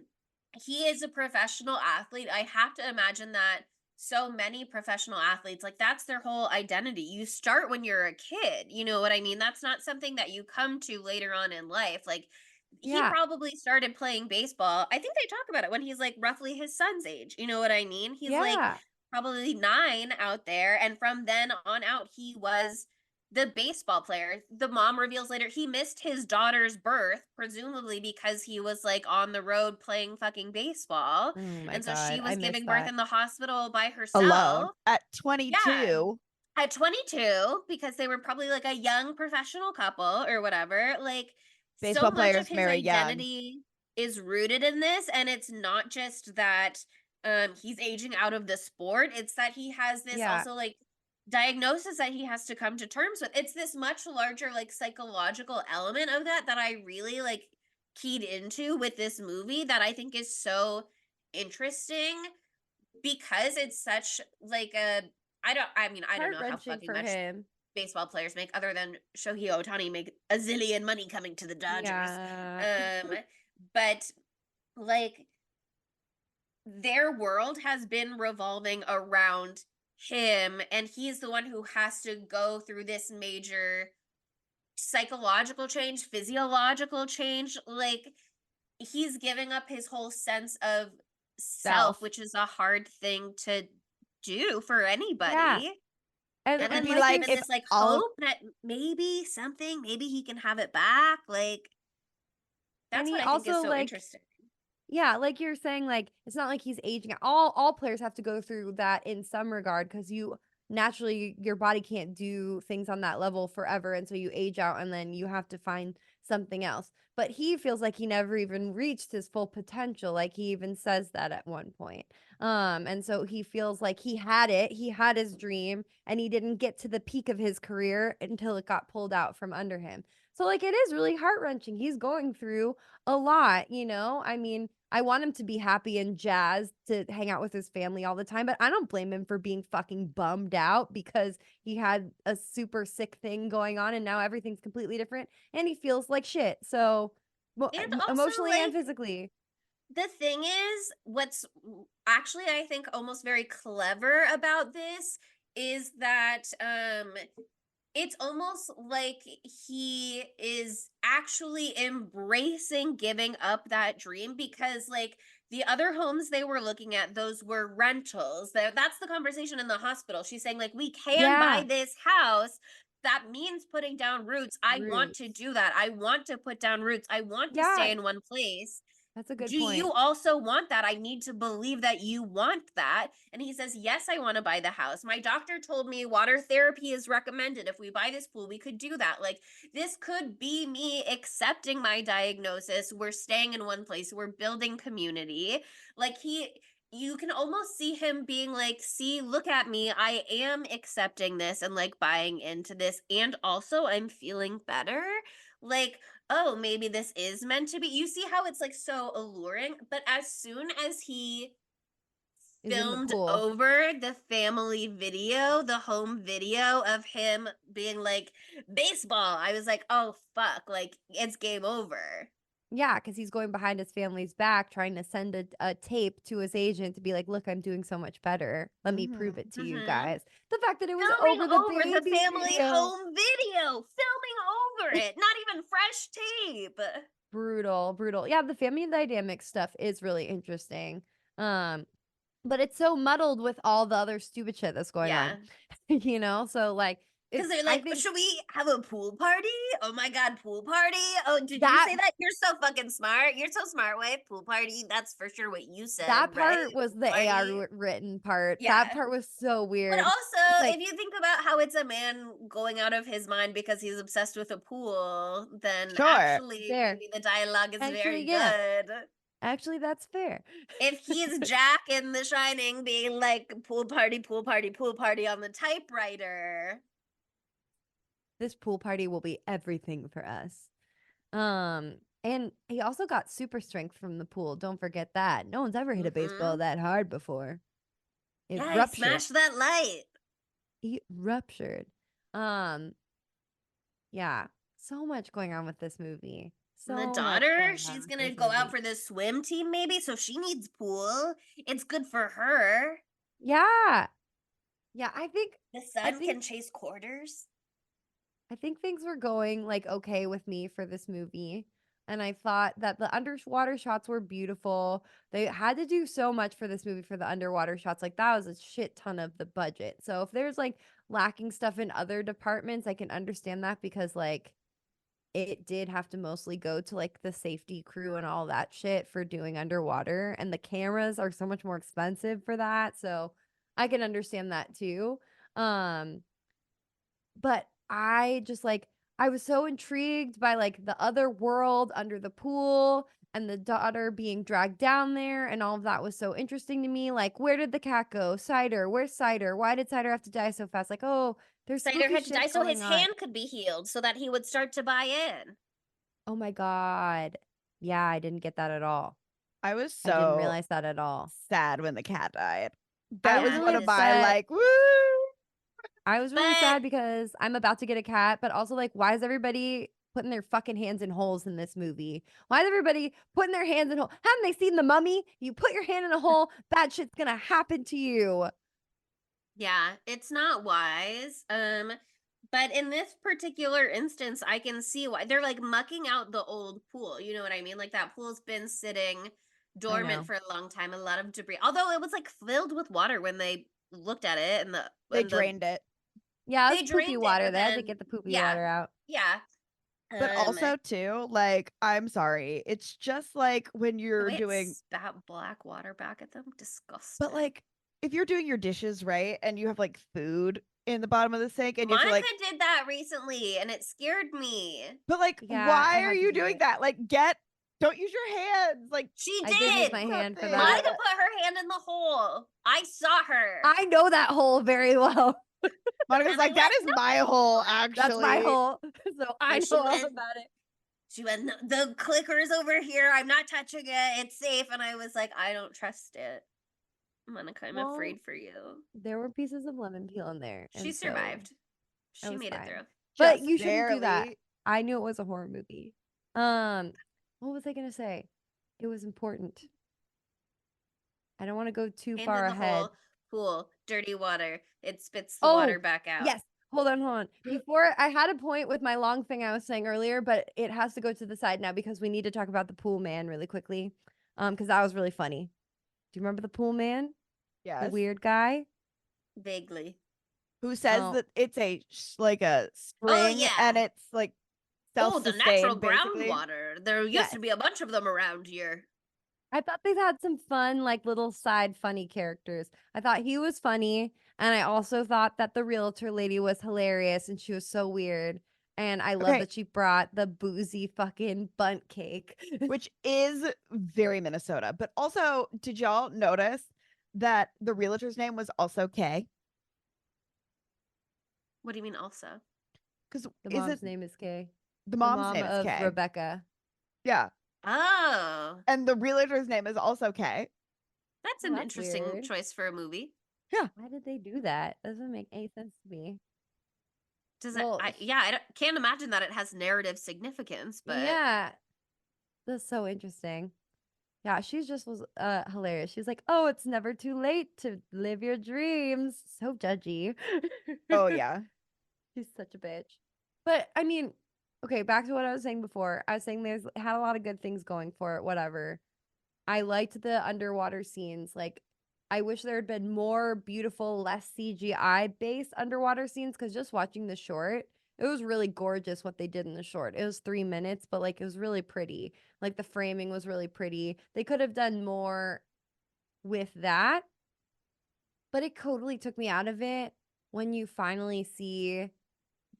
he is a professional athlete. I have to imagine that so many professional athletes, like that's their whole identity. You start when you're a kid, you know what I mean? That's not something that you come to later on in life. Like he Yeah, probably started playing baseball. I think they talk about it when he's like roughly his son's age. You know what I mean? He's like yeah, probably 9 out there, and from then on out he was the baseball player. The mom reveals later he missed his daughter's birth, presumably because he was like on the road playing fucking baseball. oh my And so she god, I was missed giving birth that. in the hospital by Alone herself. at Yeah. 22. At 22, because they were probably like a young professional couple or whatever. Like, so Baseball much of players his marry young. identity is rooted in this. And it's not just that he's aging out of the sport, it's that he has this Yeah. also like diagnosis that he has to come to terms with. It's this much larger like psychological element of that I really like keyed into with this movie that I think is so interesting because it's such like a I don't know how Heart-wrenching fucking for much him. baseball players make other than Shohei Ohtani make a zillion money coming to the Dodgers. Yeah. But like their world has been revolving around him, and he's the one who has to go through this major psychological change, physiological change. Like he's giving up his whole sense of self, Self. which is a hard thing to do for Yeah. anybody. And, And And then be like like, even if this like all of hope that maybe maybe he can have it back. Like and that's he what I think is also so interesting. yeah, like you're saying, like it's not like he's aging out. All players have to go through that in some regard because you naturally your body can't do things on that level forever, and so you age out, and then you have to find something else. But he feels like he never even reached his full potential. Like he even says that at one point. And so he feels like he had it, he had his dream, and he didn't get to the peak of his career until it got pulled out from under him. So like it is really heart-wrenching. He's going through a lot, you know? I mean, I want him to be happy and jazzed to hang out with his family all the time, but I don't blame him for being fucking bummed out because he had a super sick thing going on and now everything's completely different and he feels like shit. So, And also emotionally and like physically. the thing is, what's actually I think almost very clever about this is that it's almost like he is actually embracing giving up that dream because like the other homes they were looking at, those were rentals. That's the conversation in the hospital. She's saying like we can buy Yeah. this house. That means putting down roots. I want to Roots. do that. I want to put down roots. I want to Yeah, stay in one place. that's a good Do you point. also want that? I need to believe that you want that. And he says, yes, I want to buy the house. My doctor told me water therapy is recommended. If we buy this pool, we could do that. Like, this could be me accepting my diagnosis. We're staying in one place, we're building community. Like, you can almost see him being like, see, look at me. I am accepting this and like buying into this. And also, I'm feeling better. Like, oh, maybe this is meant to be. You see how it's like so alluring, but as soon as he Is in the filmed pool. over the family video, the home video of him being like baseball, I was like, oh fuck, like it's game over. Yeah, because he's going behind his family's back, trying to send a tape to his agent to be like, look, I'm doing so much better. Let me prove it to you Mm-hmm. guys. The fact that it was Filming over the over the baby family video. home video, filming over it, not even fresh tape. Brutal, brutal. Yeah, the family dynamic stuff is really interesting. Um, but it's so muddled with all the other stupid shit that's going Yeah. on. You know? So like Because it's they're I like, think should we have a pool party? Oh my God, pool party. Oh, did you that say that? You're so fucking smart. You're so smart, Way. Pool party. That's for sure what you said, that right? part was Pool the AI party. written part. That Yeah. part was so But weird. also, Like if you think about how it's a man going out of his mind because he's obsessed with a pool, then sure. actually fair. maybe the dialogue is very Actually, yeah. good. Actually, that's fair. If he's Jack in The Shining being like pool party, pool party, pool party on the typewriter. This pool party will be everything for us. And he also got super strength from the pool. Don't forget that. No one's ever hit a baseball Mm-hmm. that hard before. It Yeah, he ruptured. smashed that light. It ruptured. Um, yeah. So much going on with this movie. And the So much daughter, going on she's with gonna this go out movie. for the swim team, maybe, so she needs pool. It's good for her. Yeah. Yeah, The I son think can chase quarters. I think things were going like okay with me for this movie. And I thought that the underwater shots were beautiful. They had to do so much for this movie for the underwater shots. Like that was a shit ton of the budget. So if there's like lacking stuff in other departments, I can understand that because like it did have to mostly go to like the safety crew and all that shit for doing underwater. And the cameras are so much more expensive for that. So I can understand that too. Um, but I just like I was so intrigued by like the other world under the pool and the daughter being dragged down there and all of that was so interesting to me. Like, where did the cat go? Cider, where's Cider? Why did Cider have to die so fast? Like, oh, there's Cider spooky had to die shit so his going on. hand could be healed so that he would start to buy in. Oh my God. Yeah, I didn't get that at all. I was I didn't so realize that at all. sad when the cat died. I That was was Yeah, one really of his my upset. like, woo. I was really but sad because I'm about to get a cat, but also like, why is everybody putting their fucking hands in holes in this movie? Why is everybody putting their hands in holes? Haven't they seen the mummy? You put your hand in a hole, bad shit's gonna happen to you. yeah, it's not wise. But in this particular instance, I can see why they're like mucking out the old pool. You know what I mean? Like that pool's been sitting I dormant know. for a long time, a lot of debris. Although it was like filled with water when they looked at it and They the drained it. Yeah, They it was poopy drained it, water. but They had to then get the poopy yeah, water out. yeah. But also too, like, I'm sorry. It's just like when the you're way it doing, spat black water back at them, disgusting. but like if you're doing your dishes, right? And you have like food in the bottom of the sink and you have to Monica like, did that recently, and it scared me. but like, Yeah, why I are had to you do doing it. that? Like, don't use your hands. Like, She I did use did. my hand for something. that. Monica put her hand in the hole. I saw her. I know that hole very well. Monica's And like, I that went, is my hole, That's actually. my hole. So I And she know all went- about it. She went, the clicker's over here. I'm not touching it. It's safe. And I was like, I don't trust it. Monica, I'm Well, afraid for you. There were pieces of lemon peel in there. She and so survived. I She was made it fine. through. But Just you shouldn't do that. barely. I knew it was a horror movie. What was I gonna say? It was important. I don't want to go too Hand far in the ahead. hole, pool, dirty water. It spits the Oh, water back out. Yes. Hold on. Before I had a point with my long thing I was saying earlier, but it has to go to the side now because we need to talk about the pool man really quickly. Because that was really funny. Do you remember the pool man? Yes. The weird guy? Vaguely. Who says Oh. that it's like a spring yeah. and it's like Oh, the natural self-sustained, basically. groundwater. There used Yes. to be a bunch of them around here. I thought they had some fun, like little side funny characters. I thought he was funny. And I also thought that the realtor lady was hilarious and she was so weird. And I love Okay. that she brought the boozy fucking bunt cake. Which is very Minnesota. But also, did y'all notice that the realtor's name was also Kay? What do you mean also? Because The mom's name is Kay. the mom's mom name is of Kay. Rebecca. Yeah. Oh, And the realtor's name is also Kay. that's Well, an that's interesting weird. choice for a movie. Why did they do that? Doesn't make any sense to me. Does Well, it? Can't imagine that it has narrative significance, but yeah, that's so interesting. Yeah, she just was hilarious. She's like, "Oh, it's never too late to live your dreams." So judgy. Oh, yeah. She's such a bitch. But I mean, okay, back to what I was saying before. I was saying there's had a lot of good things going for it, whatever. I liked the underwater scenes. Like, I wish there had been more beautiful, less CGI based underwater scenes because just watching the short, it was really gorgeous what they did in the short. It was 3 minutes, but like it was really pretty. Like the framing was really pretty. They could have done more with that, but it totally took me out of it when you finally see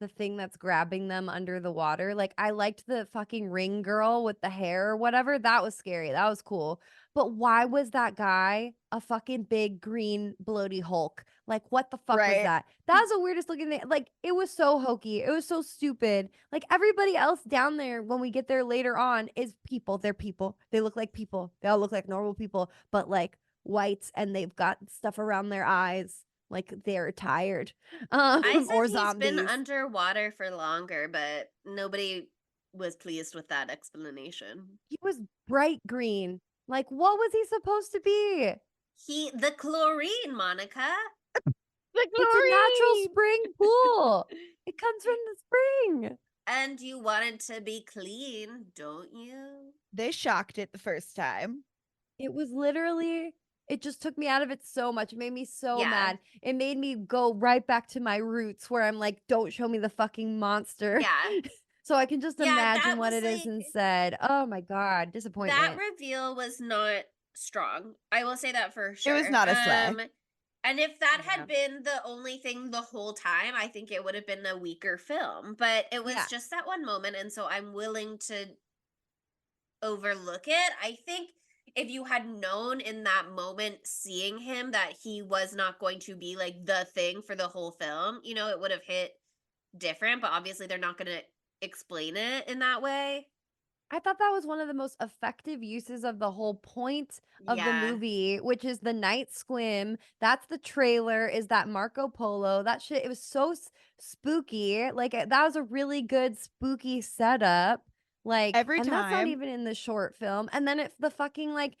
the thing that's grabbing them under the water. Like, I liked the fucking ring girl with the hair or whatever. That was scary. That was cool. But why was that guy a fucking big green bloaty Hulk? Like, what the fuck was Right. that? That was the weirdest looking thing. Like, it was so hokey. It was so stupid. Like, everybody else down there, when we get there later on, is people. They're people. They look like people. They all look like normal people, but like whites, and they've got stuff around their eyes. Like they're tired. I said Or he's zombies. been underwater for longer, but nobody was pleased with that explanation. He was bright green. Like, what was he supposed to be? The chlorine, Monica. The It's a natural spring pool. It comes from the spring. And you want it to be clean, don't you? They shocked it the first time. It was literally, it just took me out of it so much. It made me so Yeah. mad. It made me go right back to my roots where I'm like, don't show me the fucking monster. Yeah. So I can just Yeah, imagine that what was it is like- instead. Oh my God, disappointment. That reveal was not strong. I will say that for sure. It was not a slay. And if that Yeah. had been the only thing the whole time, I think it would have been a weaker film. But it was Yeah. just that one moment, and so I'm willing to overlook it. I think if you had known in that moment seeing him that he was not going to be like the thing for the whole film, it would have hit different, but obviously they're not going to explain it in that way. I thought that was one of the most effective uses of the whole point of the movie, which is the night swim. That's the trailer, is that Marco Polo. That shit, it was so spooky. Like, that was a really good spooky setup. Like, Every and that's not time- even in the short film. And then the fucking, like,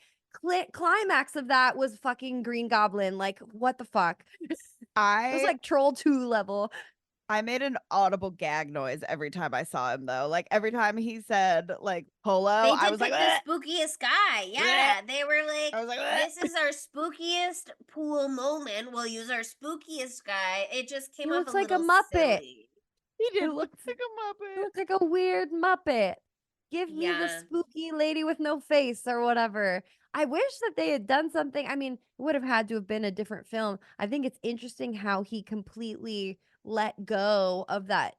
climax of that was fucking Green Goblin. Like, what the fuck? It was I like Troll 2 level. I made an audible gag noise every time I saw him, though. Like every time he said like polo, They I did was like, pick "Bleh, the spookiest guy. bleh." Yeah, they were like, I was like, "Bleh." this is our spookiest pool moment. We'll use our spookiest guy. It just He came off a looks like a little Muppet. silly. He He did look looks like a he Muppet. looks like a weird Muppet. Give me the Yeah. spooky lady with no face or whatever. I wish that they had done something. I mean, it would have had to have been a different film. I think it's interesting how he completely let go of that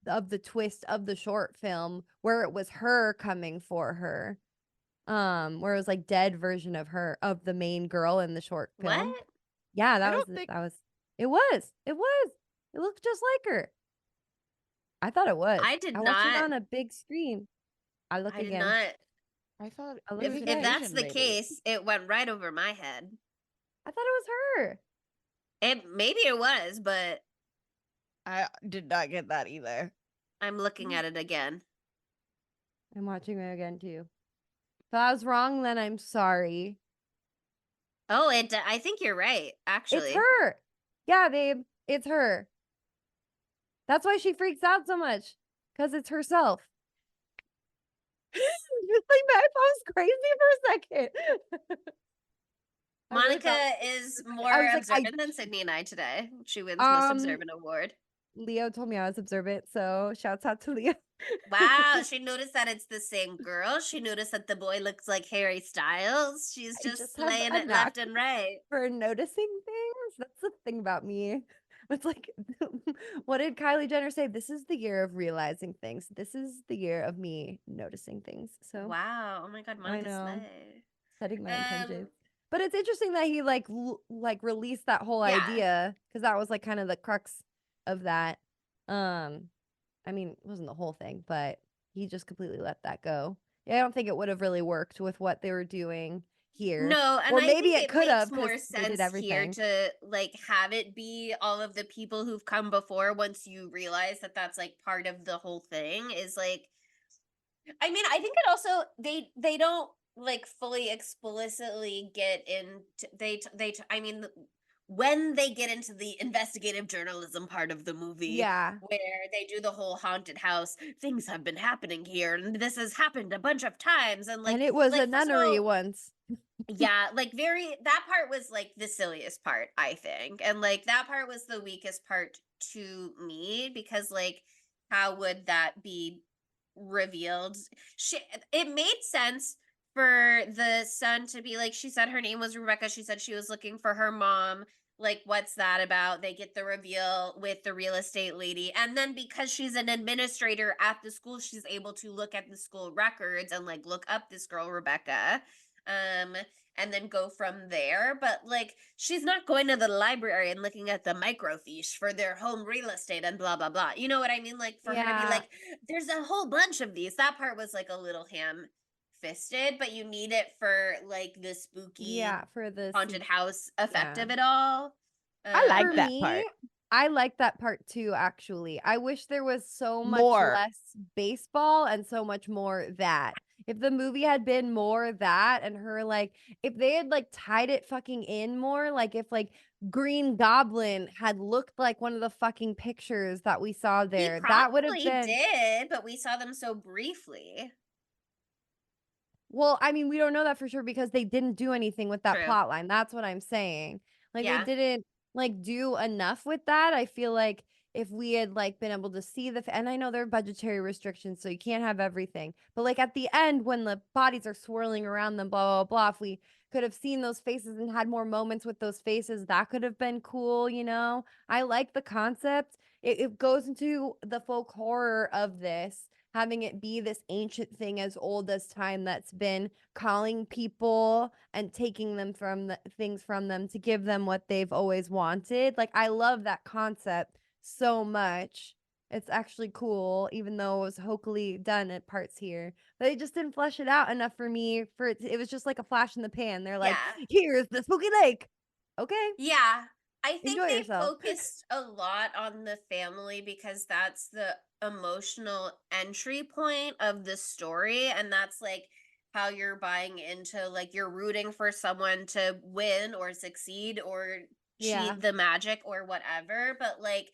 of the twist of the short film where it was her coming for her. Where it was like dead version of her of the main girl in the short What? film. Yeah, I don't think that was it was. It was. It looked just like her. I thought it was. I did I watched it not. on a big screen. I look I did again. not. I thought I look it was If today. that's Asian, the maybe. case, it went right over my head. I thought it was her. Maybe it was, but I did not get that either. I'm looking at it again. I'm watching it again too. If I was wrong, then I'm sorry. Oh, I think you're right, It's actually. her. Yeah, babe. It's her. That's why she freaks out so much. Because it's herself. Like my phone's crazy for a second. I really Monica thought- is I more was like, observant than Sydney and I today. She wins most Um, observant award. Leo told me I was observant, so shouts out to Leo. Wow, she noticed that it's the same girl. She noticed that the boy looks like Harry Styles. She's I just just have slaying a it knack left and right. for noticing things. That's the thing about me. It's like, what did Kylie Jenner say? This is the year of realizing things. This is the year of me noticing things. So Wow. Oh my God, I Monica know, slay. setting my Um, intentions. But it's interesting that he like released that whole yeah. idea because that was like kind of the crux of that. I mean, it wasn't the whole thing, but he just completely let that go. Yeah, I don't think it would have really worked with what they were doing here. No, and Or I maybe think it it could makes have because more they did sense here everything. to like have it be all of the people who've come before once you realize that that's like part of the whole thing is like I mean, I think it also they don't like fully explicitly get into I mean when they get into the investigative journalism part of the movie Yeah. where they do the whole haunted house things have been happening here and this has happened a bunch of times and And it was a first of nunnery all once. yeah, like that part was like the silliest part, I think. And like that part was the weakest part to me because like how would that be revealed? She it made sense for the son to be like she said her name was Rebecca. She said she was looking for her mom. Like what's that about? They get the reveal with the real estate lady. And then because she's an administrator at the school, she's able to look at the school records and like look up this girl Rebecca and then go from there. But like, she's not going to the library and looking at the microfiche for their home real estate and blah blah blah. You know what I mean? Like for her to be Yeah. like, there's a whole bunch of these. That part was like a little ham-fisted, but you need it for like the spooky Yeah, for the haunted house effect yeah. of it all. I like For that me, part. I like that part too, actually. I wish there was so much More. less baseball and so much more that. If the movie had been more that and her like if they had like tied it fucking in more, like if like Green Goblin had looked like one of the fucking pictures that we saw He there, that would have probably been did, but we saw them so briefly. well, I mean, we don't know that for sure because they didn't do anything with that True. plot line. That's what I'm saying. Like they Yeah. didn't like do enough with that. I feel like if we had like been able to see and I know there are budgetary restrictions, so you can't have everything. But like at the end when the bodies are swirling around them, blah blah blah, if we could have seen those faces and had more moments with those faces, that could have been cool, you know? I like the concept. It goes into the folk horror of this having it be this ancient thing as old as time that's been calling people and taking them from things from them to give them what they've always wanted. Like I love that concept so much. It's actually cool, even though it was hokily done at parts here. But they just didn't flesh it out enough for me. It was just like a flash in the pan. They're like, Yeah. "Here's the spooky lake." Okay, Yeah. I think enjoy they yourself. focused a lot on the family because that's the emotional entry point of the story. And that's like how you're buying into like you're rooting for someone to win or succeed or Yeah. cheat the magic or whatever. But like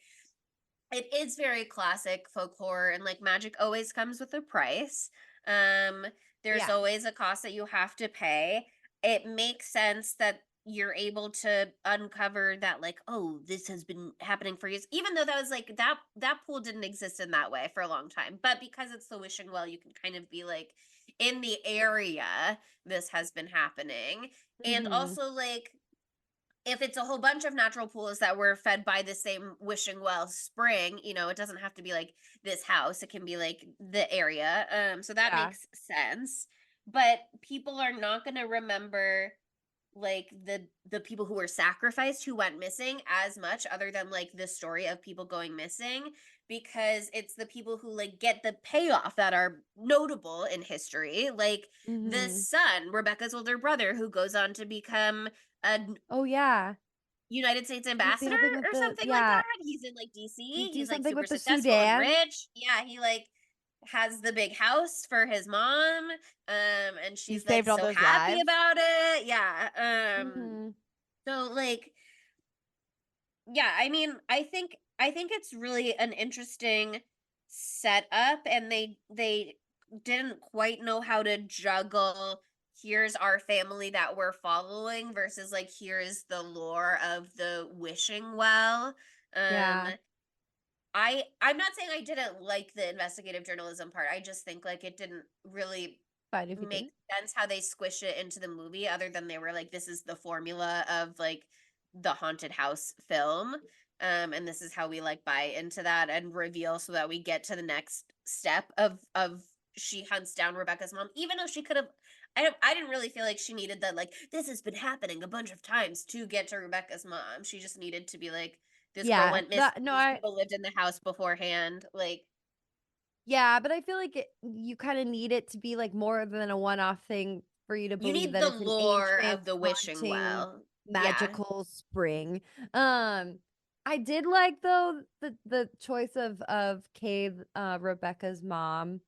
it is very classic folk horror, and like magic always comes with a price. There's Yeah. always a cost that you have to pay. It makes sense that you're able to uncover that, like, oh, this has been happening for years, even though that was like that pool didn't exist in that way for a long time. But because it's the wishing well, you can kind of be like, in the area this has been happening. And Mhm. also, like, if it's a whole bunch of natural pools that were fed by the same wishing well spring, it doesn't have to be like this house. It can be like the area. So that Yeah. makes sense. But people are not going to remember like the people who were sacrificed who went missing as much, other than like the story of people going missing, because it's the people who like get the payoff that are notable in history, like the Mhm. son, Rebecca's older brother, who goes on to become a Oh, yeah. United States What's the ambassador other thing with or the something like yeah, that. He's in like they DC. do He's like something super with the successful and Sudan. rich. Yeah, he like has the big house for his mom. And He she's like saved all so those happy lives. about it. Yeah. Mhm. So like, yeah, I mean, I think it's really an interesting setup, and they didn't quite know how to juggle, here's our family that we're following versus like here's the lore of the wishing well. Um Yeah. I'm not saying I didn't like the investigative journalism part. I just think like it didn't really Fine if you make didn't. sense how they squish it into the movie, other than they were like, this is the formula of like the haunted house film. And this is how we like buy into that and reveal, so that we get to the next step of she hunts down Rebecca's mom, even though she could have. I didn't really feel like she needed that, like, this has been happening a bunch of times to get to Rebecca's mom. She just needed to be like, this girl Yeah. went missing, That no, these people lived in the house beforehand, like. yeah, but I feel like you kind of need it to be like more than a one-off thing for you to You believe need that the it's an lore ancient, of the wishing haunting, well. Yeah. magical spring. Um, I did like though the choice of Cave, Rebecca's mom,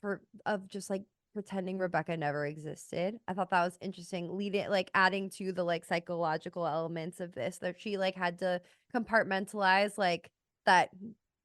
for of just like pretending Rebecca never existed. I thought that was interesting, leading like adding to the like psychological elements of this, that she like had to compartmentalize like that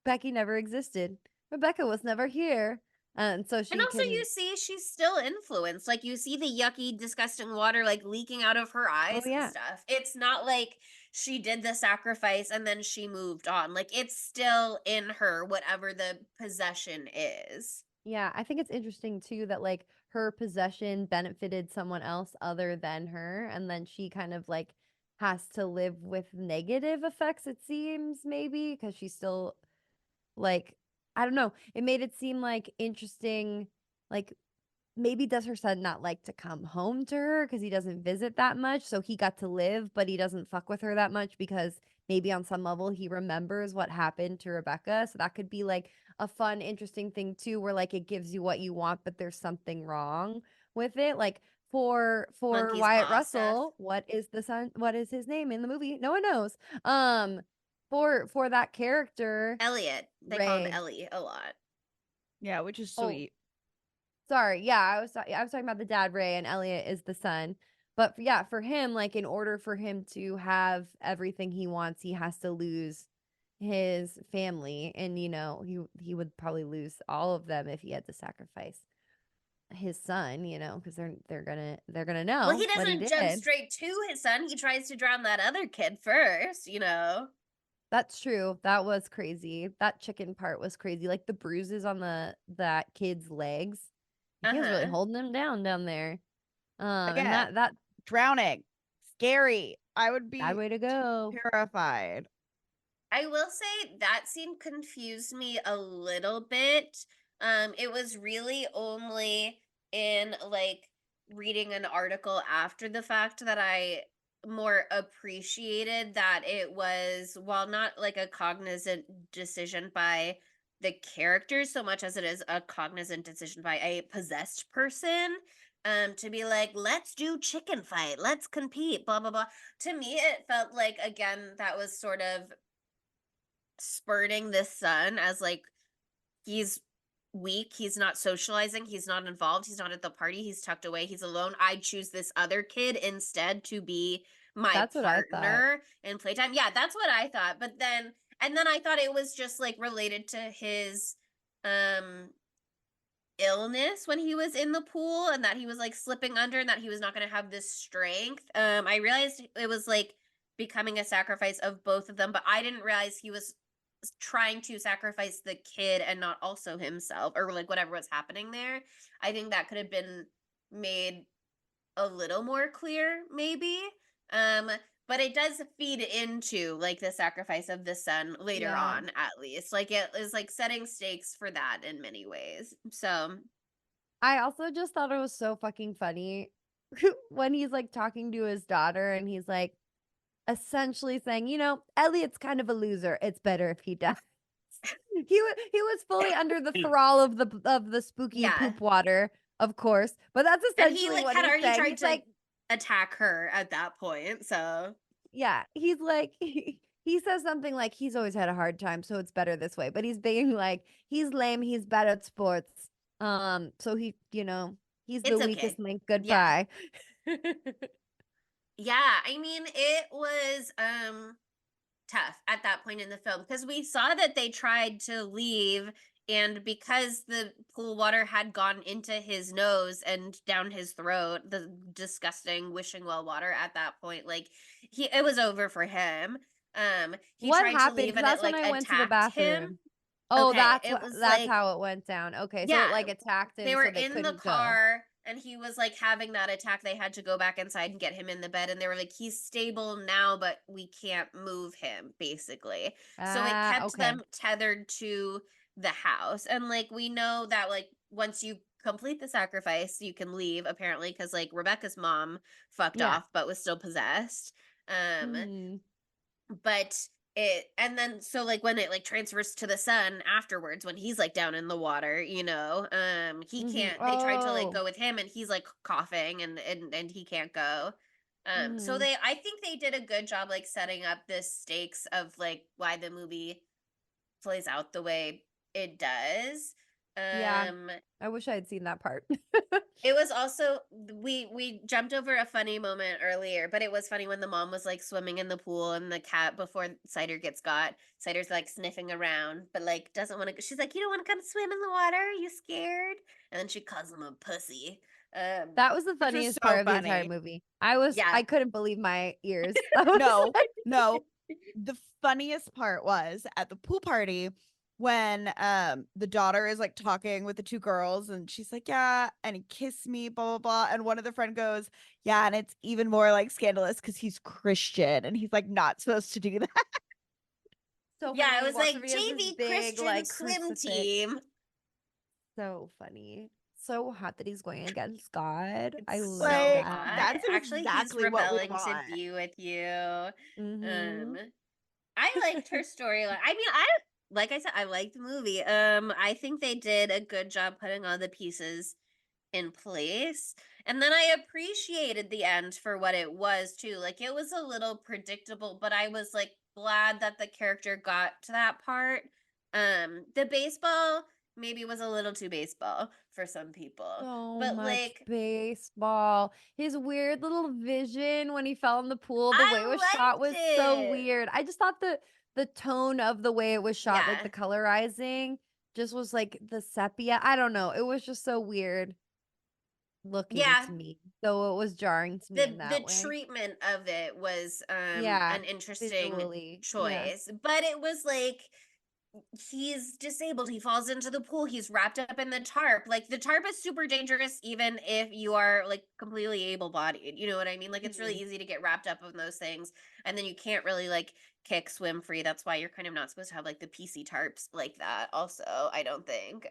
Becky never existed. Rebecca was never here. And so And she also, you can, see she's still influenced. Like, you see the yucky, disgusting water like leaking out of her oh eyes and yeah. stuff. It's not like she did the sacrifice and then she moved on. Like, it's still in her, whatever the possession is. Yeah, I think it's interesting too that like her possession benefited someone else other than her, and then she kind of like has to live with negative effects, it seems, maybe, because she's still like, I don't know. It made it seem like interesting, like maybe does her son not like to come home to her because he doesn't visit that much, so he got to live, but he doesn't fuck with her that much because maybe on some level he remembers what happened to Rebecca. So that could be like a fun, interesting thing too, where like it gives you what you want, but there's something wrong with it. Like for Monkey's Wyatt paw stuff. Russell, what is his name in the movie? No one knows. Um, for that character, Elliot. They call him Ray. Ellie a lot. Yeah, which is Oh, sweet. sorry. Yeah, I was talking about the dad, Ray, and Elliot is the son. But yeah, for him, like in order for him to have everything he wants, he has to lose his family, and he would probably lose all of them if he had to sacrifice his son, because they're gonna Well, know he what he doesn't jump did. straight to his son. He tries to drown that other kid first. That's true. That was crazy. That chicken part was crazy. Like the bruises on that kid's legs. Uh He was really huh. holding him down there. And Again, that drowning. Scary. I would bad be way to go. terrified. I will say that scene confused me a little bit. It was really only in like reading an article after the fact that I more appreciated that it was, while not like a cognizant decision by the characters so much as it is a cognizant decision by a possessed person, to be like, let's do chicken fight, let's compete, blah blah blah. To me it felt like, again, that was sort of spurting this son as like, he's weak, he's not socializing, he's not involved, he's not at the party, he's tucked away, he's alone. I choose this other kid instead to be my That's what I thought. partner in playtime. Yeah, that's what I thought. But then And then I thought it was just like related to his illness when he was in the pool, and that he was like slipping under, and that he was not going to have this strength. I realized it was like becoming a sacrifice of both of them, but I didn't realize he was trying to sacrifice the kid and not also himself, or like whatever was happening there. I think that could have been made a little more clear, maybe. But it does feed into like the sacrifice of the son later Yeah. on, at least. Like it is like setting stakes for that in many ways. So I also just thought it was so fucking funny when he's like talking to his daughter and he's like essentially saying, you know, Elliot's kind of a loser. It's better if he dies. He was fully under the thrall of the spooky yeah. poop water, of course. But that's And he essentially like what had he's already saying. tried He's to like, attack her at that point. So yeah, he's like he says something like he's always had a hard time, so it's better this way. But he's being like, he's lame, he's bad at sports. So he, you know, he's the it's weakest okay. link. Yeah. Goodbye. Yeah. I mean, it was tough at that point in the film because we saw that they tried to leave, and because the pool water had gone into his nose and down his throat, the disgusting wishing well water at that point, like it was over for him. He What tried to happened? leave Because and it that's when like I went to the attacked him. bathroom. Oh, Okay, it was that's like, how it went down. Okay, so it yeah, like attacked they him, were so they in the couldn't go. car and he was like having that attack. They had to go back inside and get him in the bed, and they were like, he's stable now, but we can't move him, basically. So it kept Okay. them tethered to the house. And like we know that like once you complete the sacrifice, you can leave, apparently, because like Rebecca's mom fucked Yeah. off but was still possessed. Mhm. But it, and then so like when it like transfers to the son afterwards, when he's like down in the water, you know, he Mhm. can't, they tried to like Oh. go with him and he's like coughing and he can't go. So Mhm. they, I think they did a good job like setting up the stakes of like why the movie plays out the way it does. Yeah. um I wish I had seen that part. it was also, we jumped over a funny moment earlier, but it was funny when the mom was like swimming in the pool and the cat, before Cider gets got, Cider's like sniffing around, but like doesn't want to. She's like, "You don't want to come swim in the water? Are you scared?" And then she calls him a pussy. That was the Which was funniest so part of the entire funny. movie. Yeah. I couldn't believe my ears. I was No, like, no. The funniest part was at the pool party when the daughter is like talking with the two girls and she's like, yeah, and he kissed me, blah blah blah. And one of the friend goes, yeah, and it's even more like scandalous because he's Christian and he's like not supposed to do that. so funny Yeah, when it he was walks like over, he has this JV big Christian like swim crucifix. team. So funny. So hot that he's going against God. I It's love so Like that. hot. that's Actually, he's exactly what we rebelling to want. be with you. Mm-hmm. I liked her storyline. I mean, I, like I said, I liked the movie. I think they did a good job putting all the pieces in place. And then I appreciated the end for what it was too. Like it was a little predictable, but I was like glad that the character got to that part. The baseball maybe was a little too baseball for some people. So But much like baseball. His weird little vision when he fell in the pool, the way it I was shot liked was so it. weird. I just thought the tone of the way it was shot, like Yeah. the colorizing, just was like the sepia. I don't know. It was just so weird looking Yeah, to me. So it was jarring to me in the that way. treatment of it was Yeah, an interesting visually. Yeah. choice, but it was like he's disabled, he falls into the pool, he's wrapped up in the tarp. Like the tarp is super dangerous even if you are like completely able-bodied, you know what I mean? Like it's really Mhm. easy to get wrapped up in those things, and then you can't really like kick swim free. That's why you're kind of not supposed to have like the PC tarps like that also, I don't think.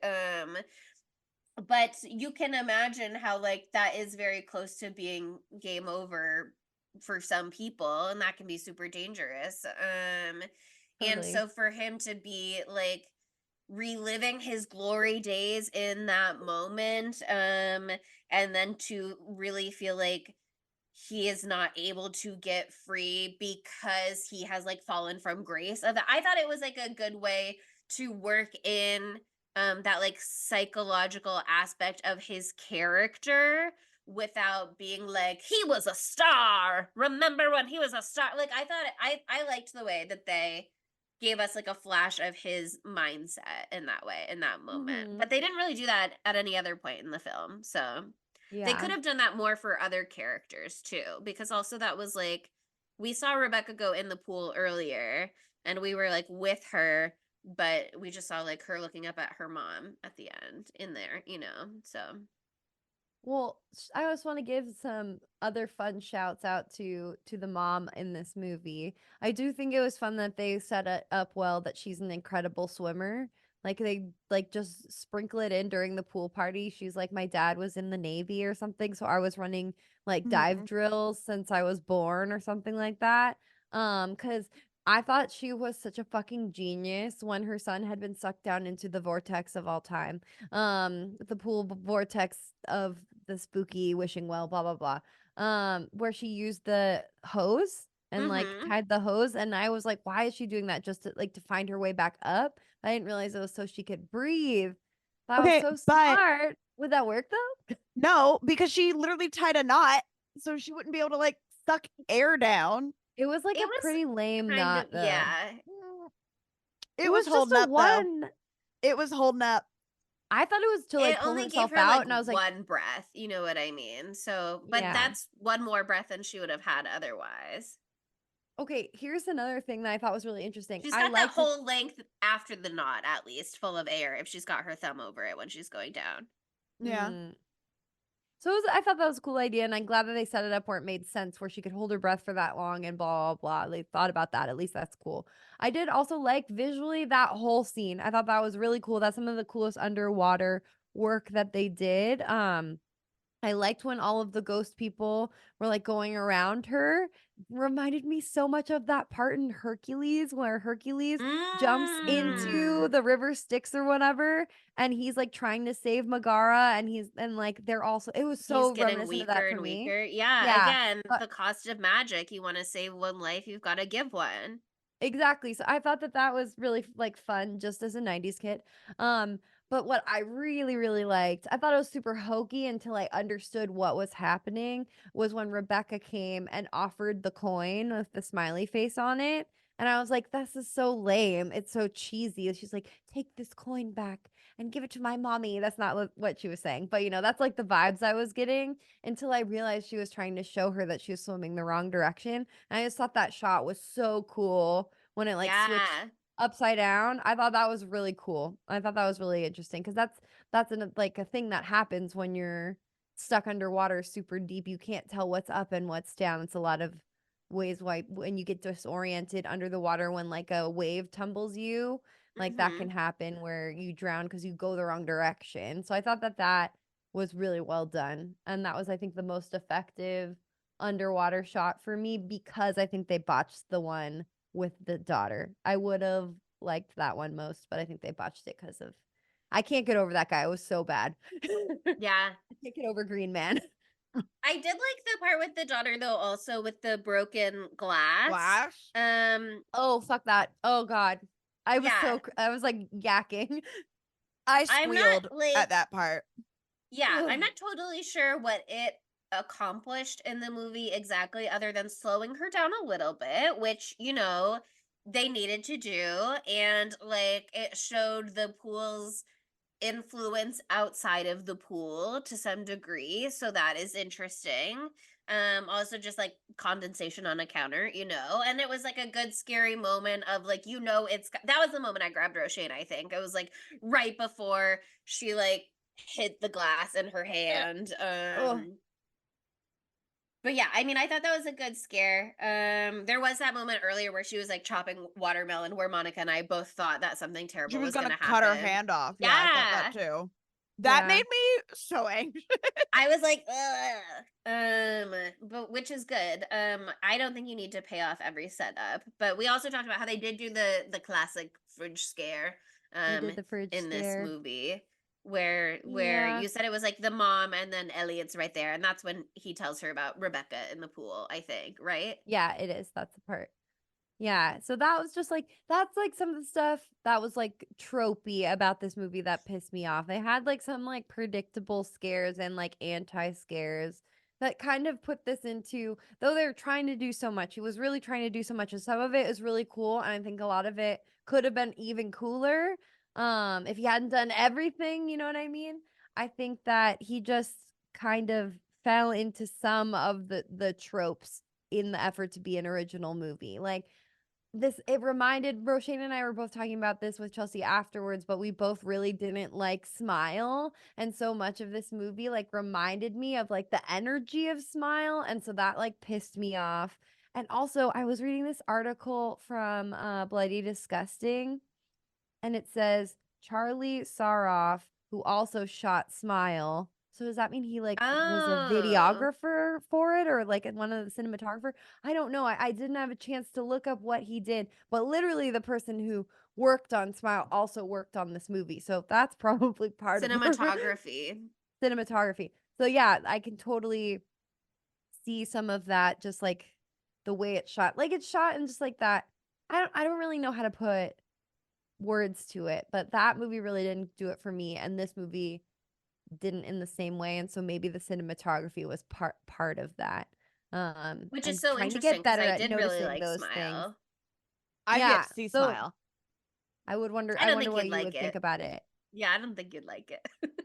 But you can imagine how like that is very close to being game over for some people, and that can be super dangerous. And Totally. so for him to be like reliving his glory days in that moment, and then to really feel like he is not able to get free because he has like fallen from grace of that. I thought it was like a good way to work in that like psychological aspect of his character without being like he was a star. Remember when he was a star? Like I thought I liked the way that they gave us like a flash of his mindset in that way, in that moment. Mhm. But they didn't really do that at any other point in the film. So they could Yeah. have done that more for other characters too, because also that was like, we saw Rebecca go in the pool earlier and we were like with her, but we just saw like her looking up at her mom at the end in there, you know? So Well, I just want to give some other fun shouts out to the mom in this movie. I do think it was fun that they set it up well that she's an incredible swimmer. Like they like just sprinkle it in during the pool party. She's like, my dad was in the Navy or something, so I was running like dive Mhm. drills since I was born or something like that. Because I thought she was such a fucking genius when her son had been sucked down into the vortex of all time, the vortex of the spooky wishing well, blah blah blah, where she used the hose and like mm-hmm. tied the hose, and I was like, why is she doing that? Just to like to find her way back up? I didn't realize it was so she could breathe. That was Okay, so but smart. Would that work though? no, because she literally tied a knot so she wouldn't be able to like suck air down. It was like It a was pretty lame kind knot of, though. yeah. It It was was just holding a up though. one. It was holding up. I thought it was to It like pull only gave herself her out, like and I was like, one breath, you know what I mean? So, but yeah. that's one more breath than she would have had otherwise. Okay, here's another thing that I thought was really interesting. She's I got that liked it. whole length after the knot, at least, full of air if she's got her thumb over it when she's going down. Yeah. So I thought that was a cool idea, and I'm glad that they set it up where it made sense, where she could hold her breath for that long and blah blah blah. They thought about that. At least that's cool. I did also like visually that whole scene. I thought that was really cool. That's some of the coolest underwater work that they did. I liked when all of the ghost people were like going around her. Reminded me so much of that part in Hercules where Hercules jumps into Mm. the river Styx or whatever, and he's like trying to save Megara, and like they're also, it was He's so getting reminiscent of that weaker for and me. weaker. Yeah, Yeah. again, But the cost of magic. You want to save one life, you've got to give one. exactly. So I thought that that was really like fun just as a 90s kid. Um but what I really really liked, I thought it was super hokey until I understood what was happening, was when Rebecca came and offered the coin with the smiley face on it. And I was like, this is so lame. It's so cheesy. She's like, take this coin back and give it to my mommy. That's not what she was saying. But that's like the vibes I was getting until I realized she was trying to show her that she was swimming the wrong direction. And I just thought that shot was so cool when it like switched Yeah. upside down. I thought that was really cool. I thought that was really interesting because that's like a thing that happens when you're stuck underwater super deep. You can't tell what's up and what's down. It's a lot of ways why when you get disoriented under the water, when like a wave tumbles you, like that can Mm-hmm. happen where you drown because you go the wrong direction. So I thought that that was really well done, and that was, I think, the most effective underwater shot for me, because I think they botched the one with the daughter. I would have liked that one most, but I think they botched it because of, I can't get over that guy. It was so bad. I Yeah. can't get over Green Man. I did like the part with the daughter though, also with the broken glass. Flash. Oh, fuck that. Oh god. Yeah. I was like yakking. I I'm not squealed at like, that part. yeah, I'm Ugh. not totally sure what it accomplished in the movie exactly, other than slowing her down a little bit, which, they needed to do. And like it showed the pool's influence outside of the pool to some degree. So that is interesting. Also just like condensation on a counter, and it was like a good scary moment of like, that was the moment I grabbed Roshane, I think. It was like right before she like hit the glass in her hand. Ugh. But yeah, I mean, I thought that was a good scare. There was that moment earlier where she was like chopping watermelon, where Monica and I both thought that something She terrible was was gonna gonna cut her happen. hand off. Yeah, I thought that Yeah. too. That Yeah. made me so angry. I was like, ugh. But which is good. I don't think you need to pay off every setup. But we also talked about how they did do the classic fridge scare They did the fridge in this scare. movie, where Yeah. you said it was like the mom and then Elliot's right there, and that's when he tells her about Rebecca in the pool, I think, right? Yeah, it is. That's the part. Yeah, so that was just like, that's like some of the stuff that was like tropey about this movie that pissed me off. They had like some like predictable scares and like anti scares that kind of put this into, though they're trying to do so much, he was really trying to do so much, and some of it is really cool, and I think a lot of it could have been even cooler if he hadn't done everything, you know what I mean? I think that he just kind of fell into some of the tropes in the effort to be an original movie. Like this, it reminded Roshane and I were both talking about this with Chelsea afterwards, but we both really didn't like Smile. And so much of this movie like reminded me of like the energy of Smile. And so that like pissed me off. And also I was reading this article from Bloody Disgusting, and it says Charlie Saroff, who also shot Smile. So does that mean he like was a Oh. videographer for it, or like one of the cinematographer? I don't know. I didn't have a chance to look up what he did, but literally the person who worked on Smile also worked on this movie. So that's probably part of the Cinematography. cinematography. So yeah, I can totally see some of that, just like the way it's shot. Like it's shot and just like that. I don't really know how to put words to it, but that movie really didn't do it for me, and this movie didn't in the same way, and so maybe the cinematography was part of that. Which And is so trying to interesting get because better I at did really noticing like those things. Smile. I've Yeah, yet to see so Smile. I wonder I don't what think you'd you like would think it. about it. Yeah, I don't think you'd like it.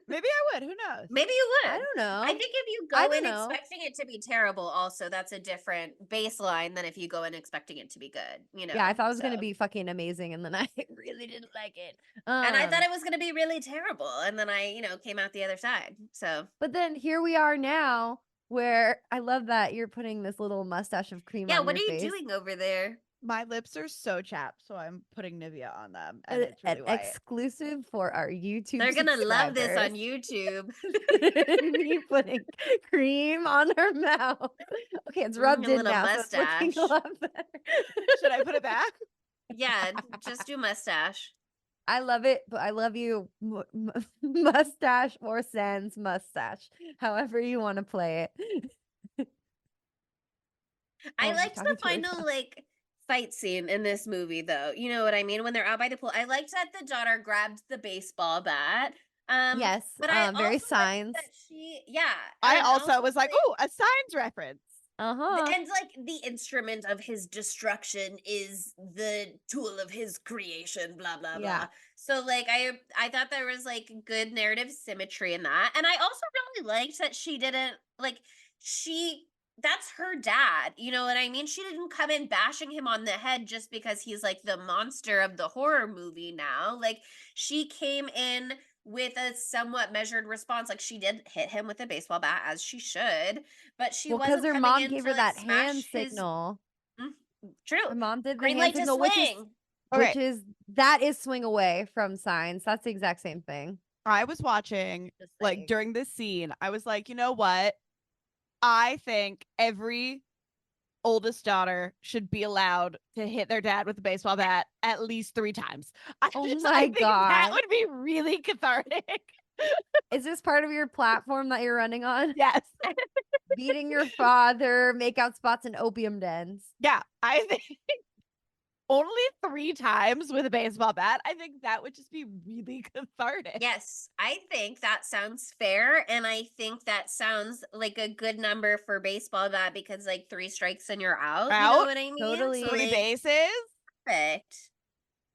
Maybe I would. Who knows? Maybe you I would. don't know. I think if you I go don't in know. expecting it to be terrible, also that's a different baseline than if you go in expecting it to be good, you know. Yeah, I thought it was So. gonna be fucking amazing, and then I really didn't like it. And I thought it was going to be really terrible, and then I, came out the other side. So. But then here we are now, where I love that you're putting this little mustache of cream Yeah, on what your are you face. doing over there? My lips are so chapped, so I'm putting Nivea on them, and An it's really Wyatt. exclusive for our YouTube They're going to love this on subscribers. YouTube. Me putting cream on her mouth. Okay, it's rubbed A in little now, so it's looking a mustache. lot better. Should I put it back? Yeah, just do mustache. I love it, but I love you mustache or sans mustache, however you want to play it. I Oh, liked the talking to final herself. fight scene in this movie though. You know what I mean? When they're out by the pool. I liked that the daughter grabbed the baseball bat. Yes, But I very also liked signs. that yeah. I And also also was like, like "Ooh, a signs reference." Uh-huh. and like the instrument of his destruction is the tool of his creation, blah blah Yeah. blah. So like I thought there was like good narrative symmetry in that. And I also really liked that she didn't like she that's her dad, you know what I mean? She didn't come in bashing him on the head just because he's like the monster of the horror movie now. Like she came in with a somewhat measured response. Like she did hit him with a baseball bat as she should, but she Well, because wasn't her coming mom in gave to her like that hand smash his. signal. Mm, true. Her mom did the Green hand light to signal, swing. Okay, that is swing away from signs. That's the exact same thing. I was watching Just like saying. during this scene. I was like, you know what? I think every oldest daughter should be allowed to hit their dad with a baseball bat at least 3 times. I My think that God. would be really cathartic. Is this part of your platform that you're running on? Yes. Beating your father, makeout spots, and opium dens. Yeah, I think only 3 times with a baseball bat. I think that would just be really cathartic. Yes, I think that sounds fair, and I think that sounds like a good number for baseball bat because like 3 strikes and you're out. You know Out. what I mean? Totally. So 3 like bases. perfect.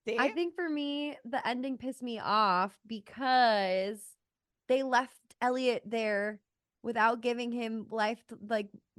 See? I think for me, the ending pissed me off because they left Elliot there without giving him like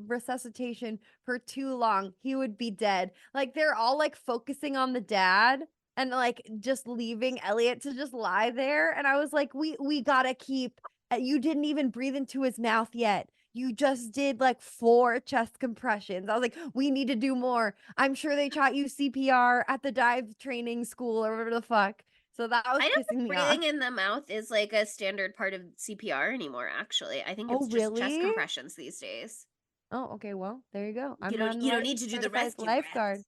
resuscitation for too long. He would be dead. Like they're all like focusing on the dad and like just leaving Elliot to just lie there. And I was like, we gotta keep. You didn't even breathe into his mouth yet. You just did like 4 chest compressions. I was like, we need to do more. I'm sure they taught you CPR at the dive training school or whatever the fuck. So that was I don't pissing think me off. breathing in the mouth is like a standard part of CPR anymore, actually. I think Oh, it's just chest really? compressions these days. Oh, okay. Well, there you go. I'm You not don't a you don't need to do the certified rescue lifeguard. breaths.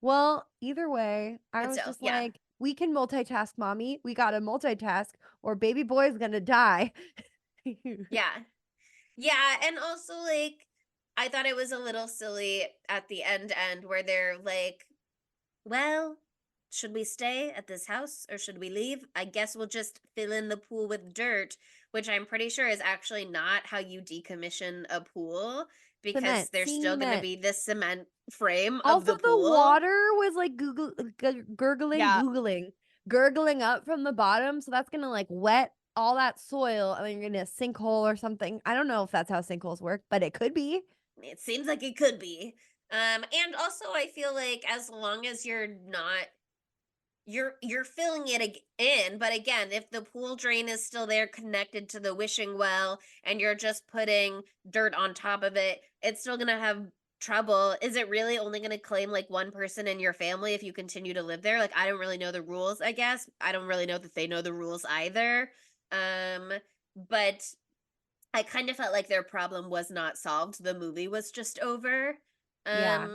Well, either way, I But was still, just yeah. like, we can multitask, mommy. We got to multitask, or baby boy's gonna die. Yeah. Yeah, and also like I thought it was a little silly at the end where they're like, well, should we stay at this house or should we leave? I guess we'll just fill in the pool with dirt, which I'm pretty sure is actually not how you decommission a pool, because Cement, there's seeing still going to cement. be this cement frame of Also, the the pool. water was like Yeah. gurgling up from the bottom. So that's gonna like wet all that soil, and then you're gonna sinkhole or something. I don't know if that's how sinkholes work, but it could be. It seems like it could be. And also I feel like as long as you're not you're filling it in, but again, if the pool drain is still there connected to the wishing well and you're just putting dirt on top of it, it's still going to have trouble. Is it really only going to claim like one person in your family if you continue to live there? Like, I don't really know the rules, I guess. I don't really know that they know the rules either. But I kind of felt like their problem was not solved. The movie was just over. Yeah.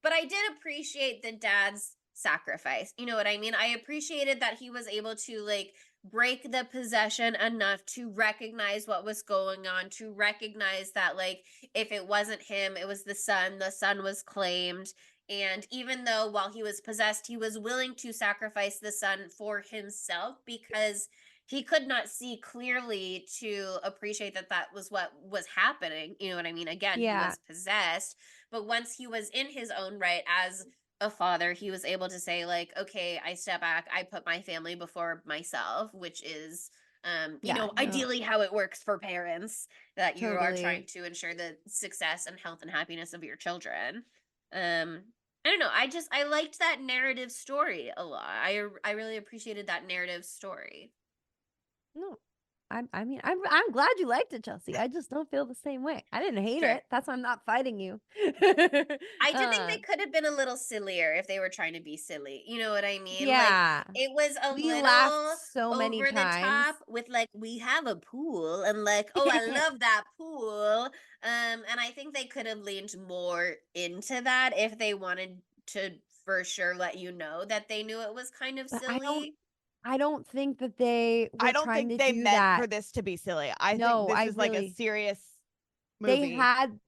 But I did appreciate the dad's sacrifice. You know what I mean? I appreciated that he was able to like break the possession enough to recognize what was going on, to recognize that like if it wasn't him, it was the son was claimed. And even though while he was possessed, he was willing to sacrifice the son for himself because he could not see clearly to appreciate that that was what was happening. You know what I mean? Again, he Yeah. was possessed, but once he was in his own right as a father, he was able to say like, okay, I step back, I put my family before myself, which is you Yeah, know, no, ideally how it works for parents, that you are trying totally. to ensure the success and health and happiness of your children. um I don't know, I liked that narrative story a lot. I really appreciated that narrative story. No. I mean, I'm glad you liked it, Chelsea. I just don't feel the same way. I didn't hate Sure. it. That's why I'm not fighting you. I did think they could have been a little sillier if they were trying to be silly. You know what I mean? Like, Yeah. it was a We laughed little so many over the times. top with like, we have a pool and like, oh, I love that pool. And I think they could have leaned more into that if they wanted to for sure let you know that they knew it was kind of But silly. I don't think that they I were don't trying think to they do meant that. for this to be silly. I think No, this I is like a really serious they movie. had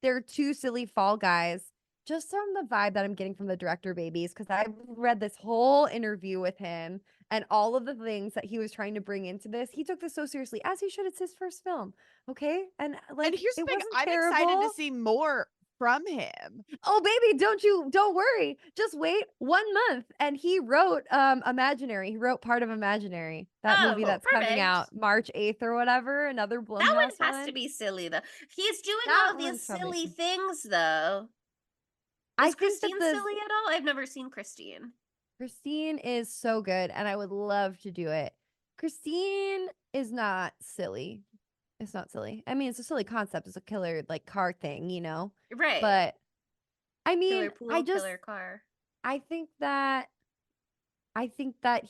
their two silly fall guys just from the vibe that I'm getting from the director babies, because I read this whole interview with him and all of the things that he was trying to bring into this. He took this so seriously, as he should. It's his first film. Okay. And like, And here's the it thing, wasn't I'm excited to terrible. see more from him. Oh baby, don't worry. Just wait 1 month. And he wrote Imaginary. He wrote part of Imaginary, that movie Oh, that's coming perfect. out March 8th or whatever, another That Blumhouse one has to one. be silly though. He's doing That all these one's probably silly things though. I Is think that Christine the silly at all? I've never seen Christine. Christine is so good and I would love to do it. Christine is not silly. It's not silly. I mean, it's a silly concept. It's a killer like car thing, you know? Right. But I Killer mean, pool, killer car. I think that I think that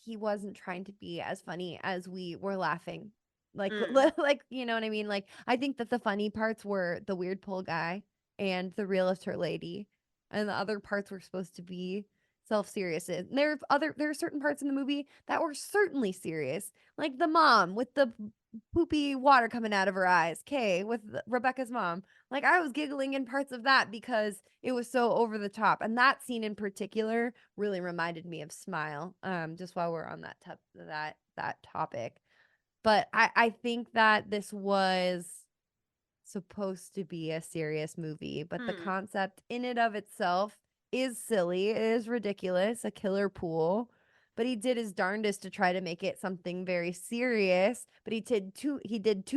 he wasn't trying to be as funny as we were laughing. Like Mm. like you know what I mean? Like I think that the funny parts were the weird pull guy and the realtor lady, and the other parts were supposed to be self-serious. And there are certain parts in the movie that were certainly serious. Like the mom with the poopy water coming out of her eyes, Kay with Rebecca's mom. Like I was giggling in parts of that because it was so over the top. And that scene in particular really reminded me of Smile. Just while we're on that topic. But I think that this was supposed to be a serious movie, but the Hmm. concept in and of itself is silly. It is ridiculous, a killer pool. But he did his darndest to try to make it something very serious. But he did too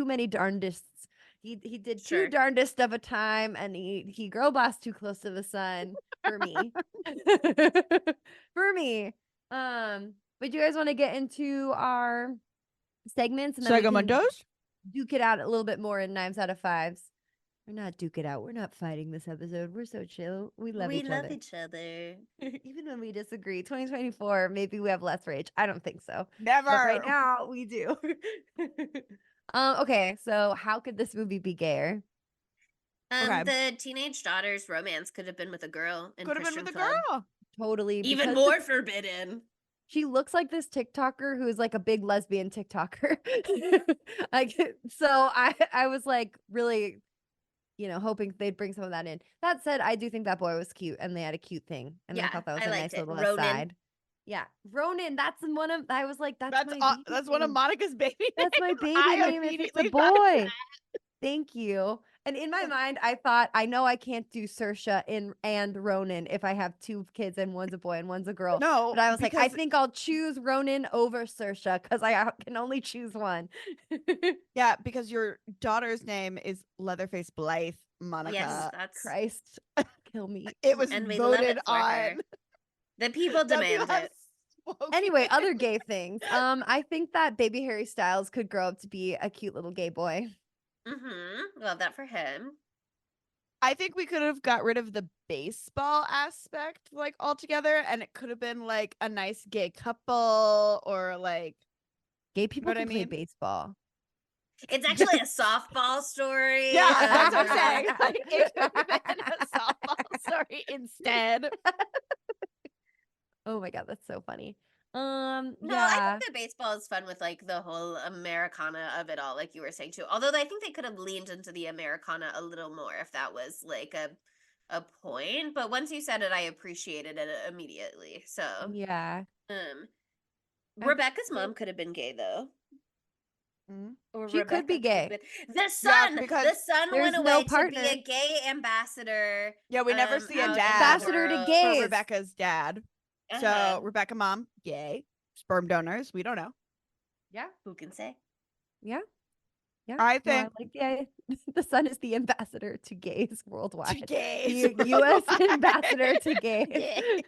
many darndests. He did too Sure. darndest of a time, and he girl bossed too close to the sun for me. For me. But you guys want to get into our segments and then we can Segmentos? duke it out a little bit more in Knives Out of Fives. We're not duke it out. We're not fighting this episode. We're so chill. We love We each love other. each other. Even when we disagree. 2024, maybe we have less rage. I don't think so. Never. But right now, we do. Okay, so how could this movie be gayer? Okay. The teenage daughter's romance could have been with a girl in Could have been Christian with a Club. girl. Totally. Even because more forbidden. she looks like this TikToker who's like a big lesbian TikToker. So I was like really, hoping they'd bring some of that in. That said, I do think that boy was cute and they had a cute thing. And I Yeah, thought that was I a liked nice it. little Ronan. aside. Yeah, Ronan. That's one of. I was like, that's my baby That's one of name. Monica's baby That's my names. baby I name if it's a immediately thought of boy. Thank you. And in my mind, I thought, I know I can't do Saoirse and Ronan if I have 2 kids and one's a boy and one's a girl. No, but I was like, I because- think I'll choose Ronan over Saoirse because I can only choose one. Yeah, because your daughter's name is Leatherface Blythe, Monica. Yes, that's Christ, kill me. It was and we love voted it for on. her. The people demand it. Anyway, other gay things. I think that baby Harry Styles could grow up to be a cute little gay boy. Love that for him. I think we could have got rid of the baseball aspect like altogether, and it could have been like a nice gay couple or like Gay people what I can play mean? baseball. It's actually a softball story. Yeah, that's what I'm saying. Like, it could have been a softball story instead. Oh my god, that's so funny. No, Yeah. I think that baseball is fun with like the whole Americana of it all, like you were saying too. Although I think they could have leaned into the Americana a little more if that was like a point. But once you said it, I appreciated it immediately. So Yeah. Rebecca's mom could have been gay though. Or She could be Rebecca gay. been- The son, because the son there's went no away to partner. be a gay ambassador. Yeah, we never see a out in the dad Ambassador to world. gay. for Rebecca's dad. Uh-huh. So Rebecca mom, gay. Sperm donors, we don't know. Yeah. Who can say? Yeah. Yeah. I No, think like the son is the ambassador to gays worldwide. gays. The U.S. ambassador to gays. Gays.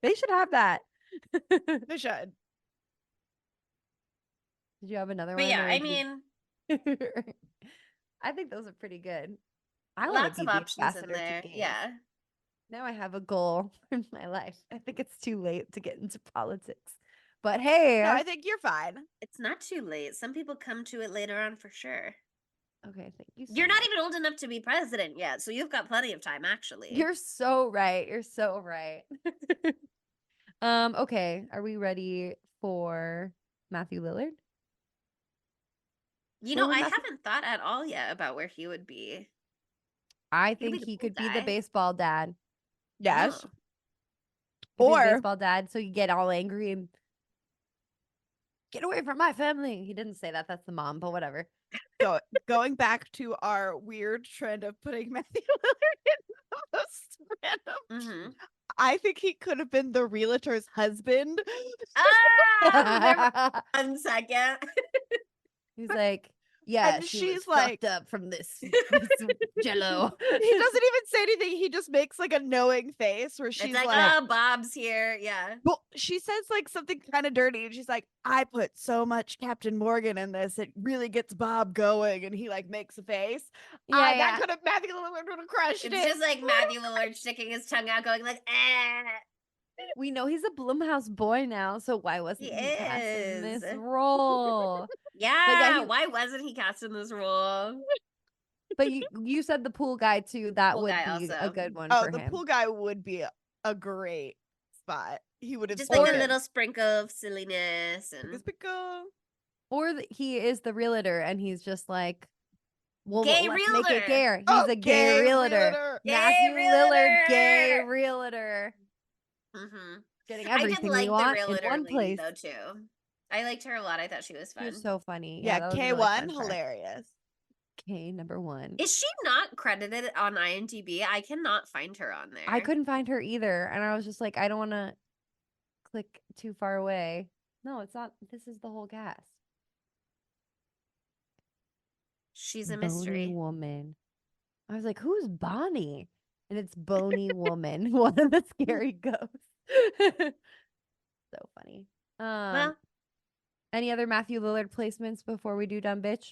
They should have that. They should. Did you have another But one? yeah, or I did- mean, I think those are pretty good. I want lots to of be the options in ambassador to there. gays. Yeah. Now I have a goal in my life. I think it's too late to get into politics. But hey. No, I think you're fine. It's not too late. Some people come to it later on for sure. Okay, thank you so You're not much. even old enough to be president yet, so you've got plenty of time actually. You're so right. You're so right. Okay. Are we ready for Matthew Lillard? You Where know, would I Matthew- haven't thought at all yet about where he would be. I He could be think the he pool could be the guy. baseball dad. Yes. Oh. Could be the Or- baseball dad, so you get all angry and get away from my family. He didn't say that. That's the mom, but whatever. Going back to our weird trend of putting Matthew Lillard in the most random. I think he could have been the realtor's husband. Ah, 1 second. He's like, yeah, And she she's was like- fucked up from this jello. He doesn't even say anything. He just makes like a knowing face where she's It's like, like, oh, Bob's here. Yeah. well, she says like something kind of dirty, and she's like, I put so much Captain Morgan in this, it really gets Bob going, and he like makes a face. Yeah, That could have Matthew Lillard would have crushed It's it. just like Matthew Lillard sticking his tongue out, going like, eh. We know he's a Blumhouse boy now, so why wasn't He he cast in this is. role? Yeah, he- why wasn't he cast in this role? But you said the pool guy too. That Pool would guy be a also. good one Oh, for the him. pool guy would be a great spot. He would have Just like a spoken. little sprinkle of silliness and Or he is the realtor, and he's just like, well, Gay let's make it realtor. gayer. He's Oh, a gay realtor. Gay Matthew Lillard, gay realtor. realtor. Mhm. Getting I did everything like we the want in realtor one lady place. though too. I liked her a lot. I thought she was She fun. was so funny. Yeah, that was a really K1, fun part. hilarious. K number 1. Is she not credited on IMDb? I cannot find her on there. I couldn't find her either, and I was just like, I don't want to click too far away. No, it's not. This is the whole cast. She's a Bony mystery. woman. I was like, who's Bonnie? And it's Bony Woman, one of the scary ghosts. So funny. Well, Any other Matthew Lillard placements before we do Dumb Bitch?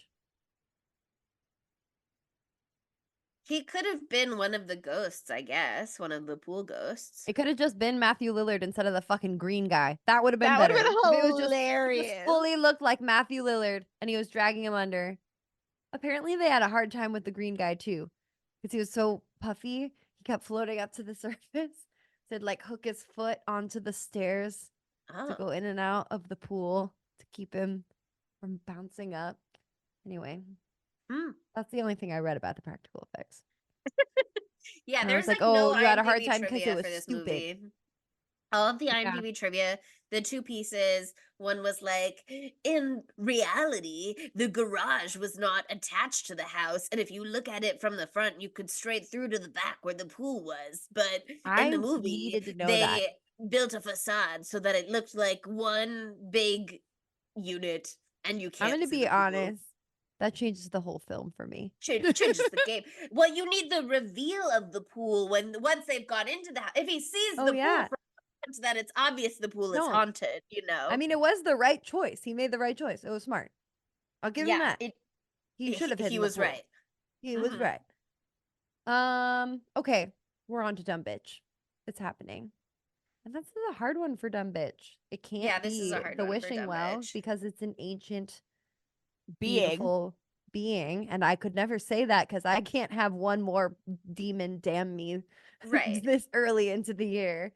he could have been one of the ghosts, I guess. One of the pool ghosts. It could have just been Matthew Lillard instead of the fucking green guy. That would have been That better. would have If been it was just hilarious. fully looked like Matthew Lillard and he was dragging him under. Apparently they had a hard time with the green guy too, because he was so puffy. He kept floating up to the surface. So he'd like hook his foot onto the stairs to Oh. go in and out of the pool to keep him from bouncing up. Anyway, that's the only thing I read about the practical effects. Yeah, And I there's was like, like no oh, you had a hard IMDb time 'cause it trivia was for this stupid. movie. all of the Yeah. IMDb trivia, the two pieces, one was like, in reality, the garage was not attached to the house. And if you look at it from the front, you could straight through to the back where the pool was. But in I the movie, needed to know they that. built a facade so that it looked like one big unit and you I'm can't gonna see be the pool. honest. That changes the whole film for me. Changes the game. Well, you need the reveal of the pool once they've got into the house. If he sees Oh the pool yeah. from front, then it's obvious the pool is No. haunted, you know? I mean, it was the right choice. He made the right choice. It was smart. I'll give him yeah, that. He should have he hidden the was pool. right. He was Mhm. right. Okay, we're on to dumb bitch. It's happening. And that's the hard one for dumb bitch. It can't Yeah, this is a be hard the one for wishing dumb well bitch. because it's an ancient, Being. beautiful being. And I could never say that because I can't have one more demon damn me Right. this early into the year.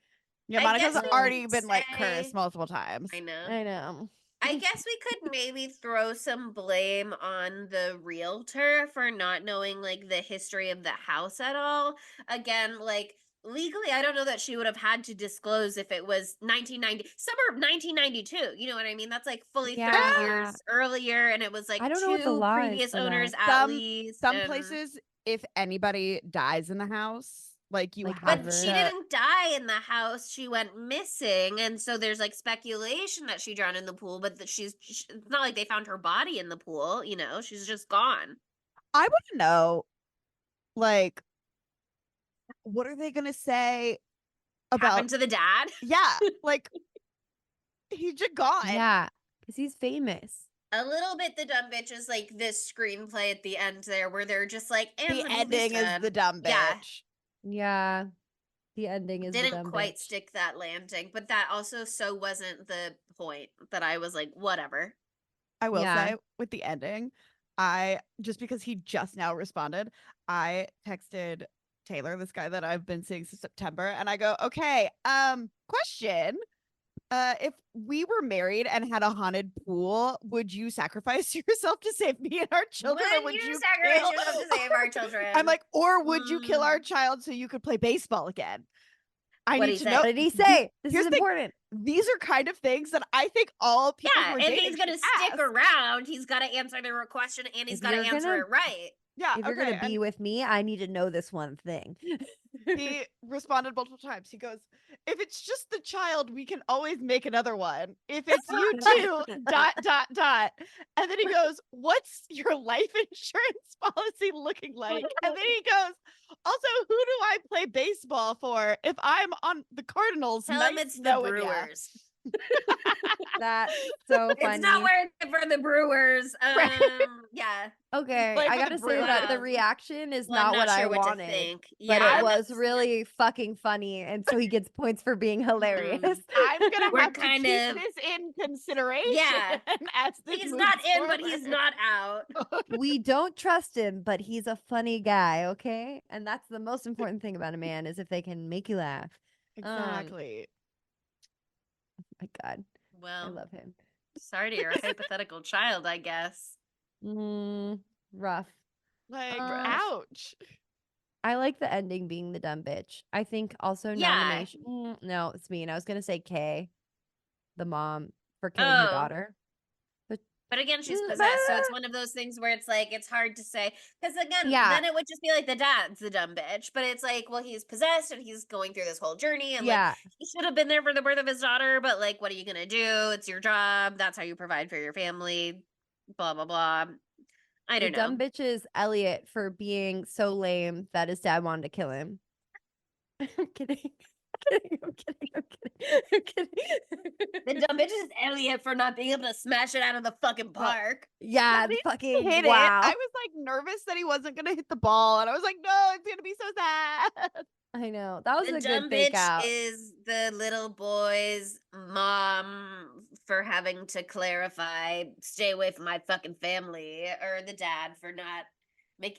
Yeah, I Monica's guess we already could been like say- cursed multiple times. I know. I know. I guess we could maybe throw some blame on the realtor for not knowing like the history of the house at all. Again, like legally, I don't know that she would have had to disclose if it was 1990, summer of 1992. You know what I mean? That's like fully 30 Yeah. years earlier, and it was like I don't know what the two law is previous for owners that. at least. Some and- places, if anybody dies in the house, like you Like have But to. she didn't die in the house. She went missing, and so there's like speculation that she drowned in the pool. But that it's not like they found her body in the pool. You know, she's just gone. I want to know, like, what are they gonna say about? Happened to the dad. Yeah, like he's just gone. Yeah, because he's famous. A little bit. The dumb bitch is like this screenplay at the end there, where they're just like, and The the movie's ending is done. the dumb bitch. Yeah. Yeah. The ending is the Didn't dumb quite bitch. stick that landing, but that also so wasn't the point that I was like, whatever. I will Yeah. say with the ending, I just because he just now responded, I texted Taylor, this guy that I've been seeing since September, and I go, okay, question. If we were married and had a haunted pool, would you sacrifice yourself to save me and our children? or Would you kill- sacrifice yourself to save our children? I'm like, or would you kill our Mm. child so you could play baseball again? I What'd need he to say? know. What did he say? This here's is the thing. important. These are kind of things that I think all people who Yeah, are if dating he's gonna should stick ask. around, he's got to answer the question, and he's If got to you're answer gonna- it right. Yeah, If you're okay, gonna be and with me, I need to know this one thing. he responded multiple times. He goes, "If it's just the child, we can always make another one. If it's you too, dot dot dot." And then he goes, "What's your life insurance policy looking like?" And then he goes, "Also, who do I play baseball for if I'm on the Cardinals?" Tell him Nice it's the knowing ya." Brewers. That's so funny. It's not worth it for the Brewers. Yeah. Okay, Play I for the gotta say that the Brewers. reaction is Well, I'm not what I sure what wanted, to think. but Yeah, it was that's- really fucking funny, and so he gets points for being hilarious. I'm gonna We're have to kind keep of- this in consideration. Yeah. as this He's moves not in, but he's forward. not out. We don't trust him, but he's a funny guy, okay? And that's the most important thing about a man is if they can make you laugh. Exactly. Oh my God, I Well, love him. sorry to your hypothetical child, I guess. Rough. Like, Rough. ouch. I like the ending being the dumb bitch. I think also Yeah. nomination. No, it's mean. I was gonna say Kay, the mom, for killing her Oh. daughter. But again, she's Mm, possessed, so it's ah. one of those things where it's like it's hard to say. Because again, Yeah. then it would just be like the dad's the dumb bitch. But it's like, well, he's possessed and he's going through this whole journey, and like Yeah, he should have been there for the birth of his daughter. But like, what are you gonna do? It's your job. That's how you provide for your family. Blah blah blah. I the don't know. dumb bitch is Elliot for being so lame that his dad wanted to kill him. I'm kidding. I'm kidding. I'm kidding. I'm kidding. I'm kidding. The dumb bitch is Elliot for not being able to smash it out of the fucking park. Yeah, At least fucking Hit wow. it. I was like nervous that he wasn't gonna hit the ball, and I was like, no, it's gonna be so sad. I know. That was The a dumb good fake bitch out. is the little boy's mom for having to clarify, stay away from my fucking family, or the dad for not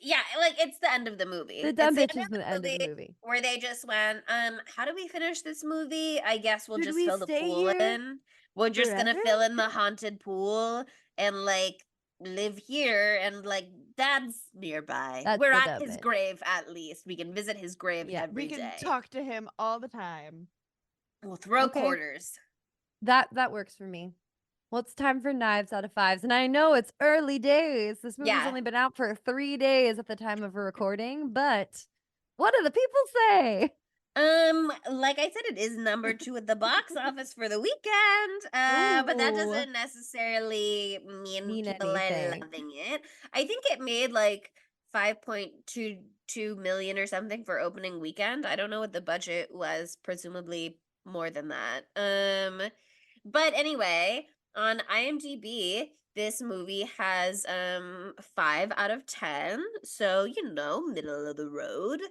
yeah, like it's the end of the movie. The dumb It's bitch is the end of the movie. where they just went, how do we finish this movie? I guess we'll Should just we fill the stay pool here in. We're just gonna forever? fill in the haunted pool and like live here, and like dad's nearby. That's We're the at dumb his bitch. grave at least. We can visit his grave Yeah. every We day. can talk to him all the time. We'll throw Okay. quarters. That works for me. Well, it's time for Knives Out of Fives. And I know it's early days. This movie's Yeah. only been out for 3 days at the time of recording, but what do the people say? Like I said, it is number 2 at the box office for the weekend. But that Ooh. doesn't necessarily mean Mean people are anything. loving it. I think it made like 5.22 million or something for opening weekend. I don't know what the budget was, presumably more than that. But anyway, on IMDb, this movie has 5 out of 10, so middle of the road.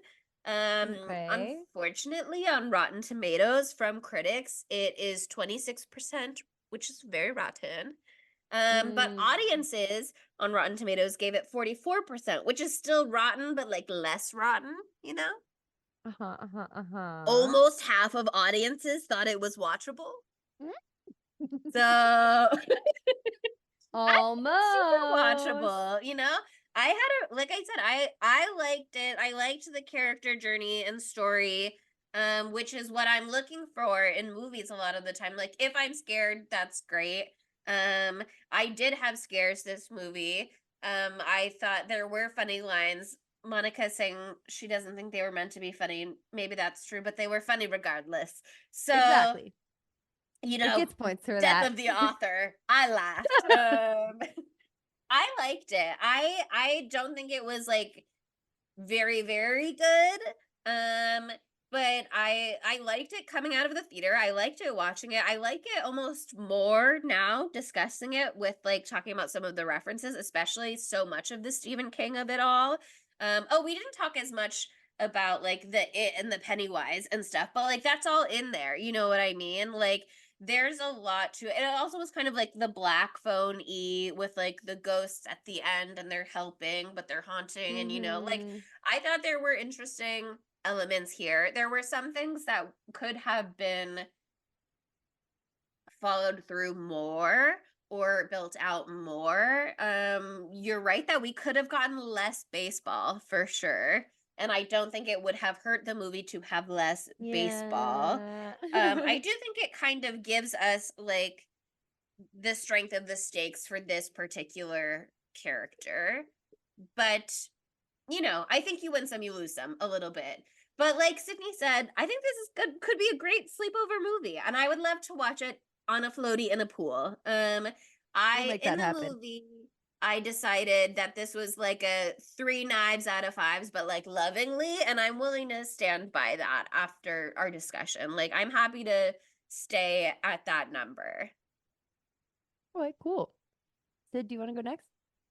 Okay. Unfortunately, on Rotten Tomatoes from critics, it is 26%, which is very rotten. But audiences on Rotten Tomatoes gave it 44%, which is still rotten, but like less rotten, you know? Almost half of audiences thought it was watchable. So Almost. super watchable, you know? I had like I said, I liked it. I liked the character journey and story, which is what I'm looking for in movies a lot of the time. Like if I'm scared, that's great. I did have scares this movie. I thought there were funny lines. Monica saying she doesn't think they were meant to be funny. Maybe that's true, but they were funny regardless. So Exactly. It gets points for death that. of the author. I laughed. I liked it. I don't think it was like very very good. But I liked it coming out of the theater. I liked it watching it. I like it almost more now discussing it with like talking about some of the references, especially so much of the Stephen King of it all. We didn't talk as much about like the It and the Pennywise and stuff, but like that's all in there. You know what I mean? Like there's a lot to it. It also was kind of like the black phone with like the ghosts at the end and they're helping, but they're haunting. And like I thought there were interesting elements here. There were some things that could have been followed through more or built out more. You're right that we could have gotten less baseball for sure. And I don't think it would have hurt the movie to have less baseball. I do think it kind of gives us like the strength of the stakes for this particular character. But I think you win some, you lose some a little bit. But like Sydney said, I think this is good, could be a great sleepover movie, and I would love to watch it on a floaty in a pool. We'll make that In the happen. movie, I decided that this was like a 3 knives out of 5s, but like lovingly, and I'm willing to stand by that after our discussion. Like I'm happy to stay at that number. All right, cool. Sid, do you want to go next?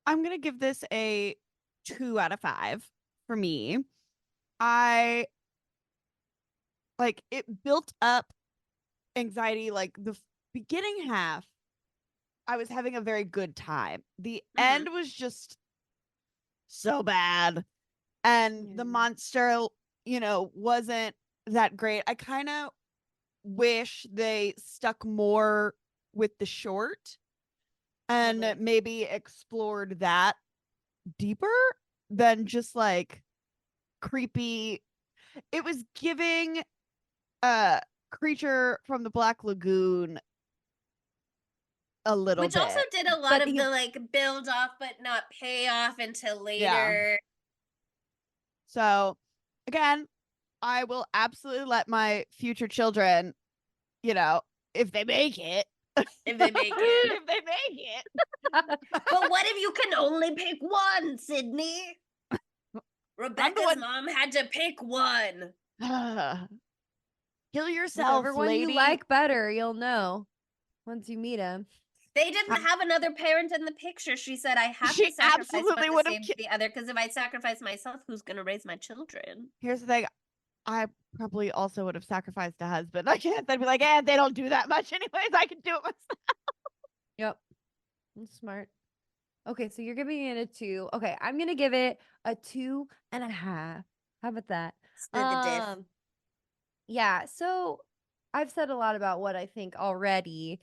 I'm gonna give this a 2 out of 5 for me. I like it built up anxiety. Like the beginning half, I was having a very good time. The end was just so bad, and the monster, wasn't that great. I kind of wish they stuck more with the short and maybe explored that deeper than just like creepy. It was giving Creature from the Black Lagoon a little Which bit. also did a lot of the like build off but not pay off until later. Yeah. So again, I will absolutely let my future children, if they make it. If they make it. If they make it. But what if you can only pick one, Sydney? Rebecca's mom had to pick one. Kill yourself, Whichever one lady. you like better, you'll know once you meet him. They didn't have another parent in the picture. She said, I have She to sacrifice absolutely one would to have save the other, because if I sacrifice myself, who's going to raise my children? Here's the thing. I probably also would have sacrificed a husband. I can't. They'd be like, they don't do that much anyways. I can do it myself. Yep. That's smart. Okay, so you're giving it a 2. Okay, I'm gonna give it a 2.5. How about that? Split the diff. Yeah, so I've said a lot about what I think already,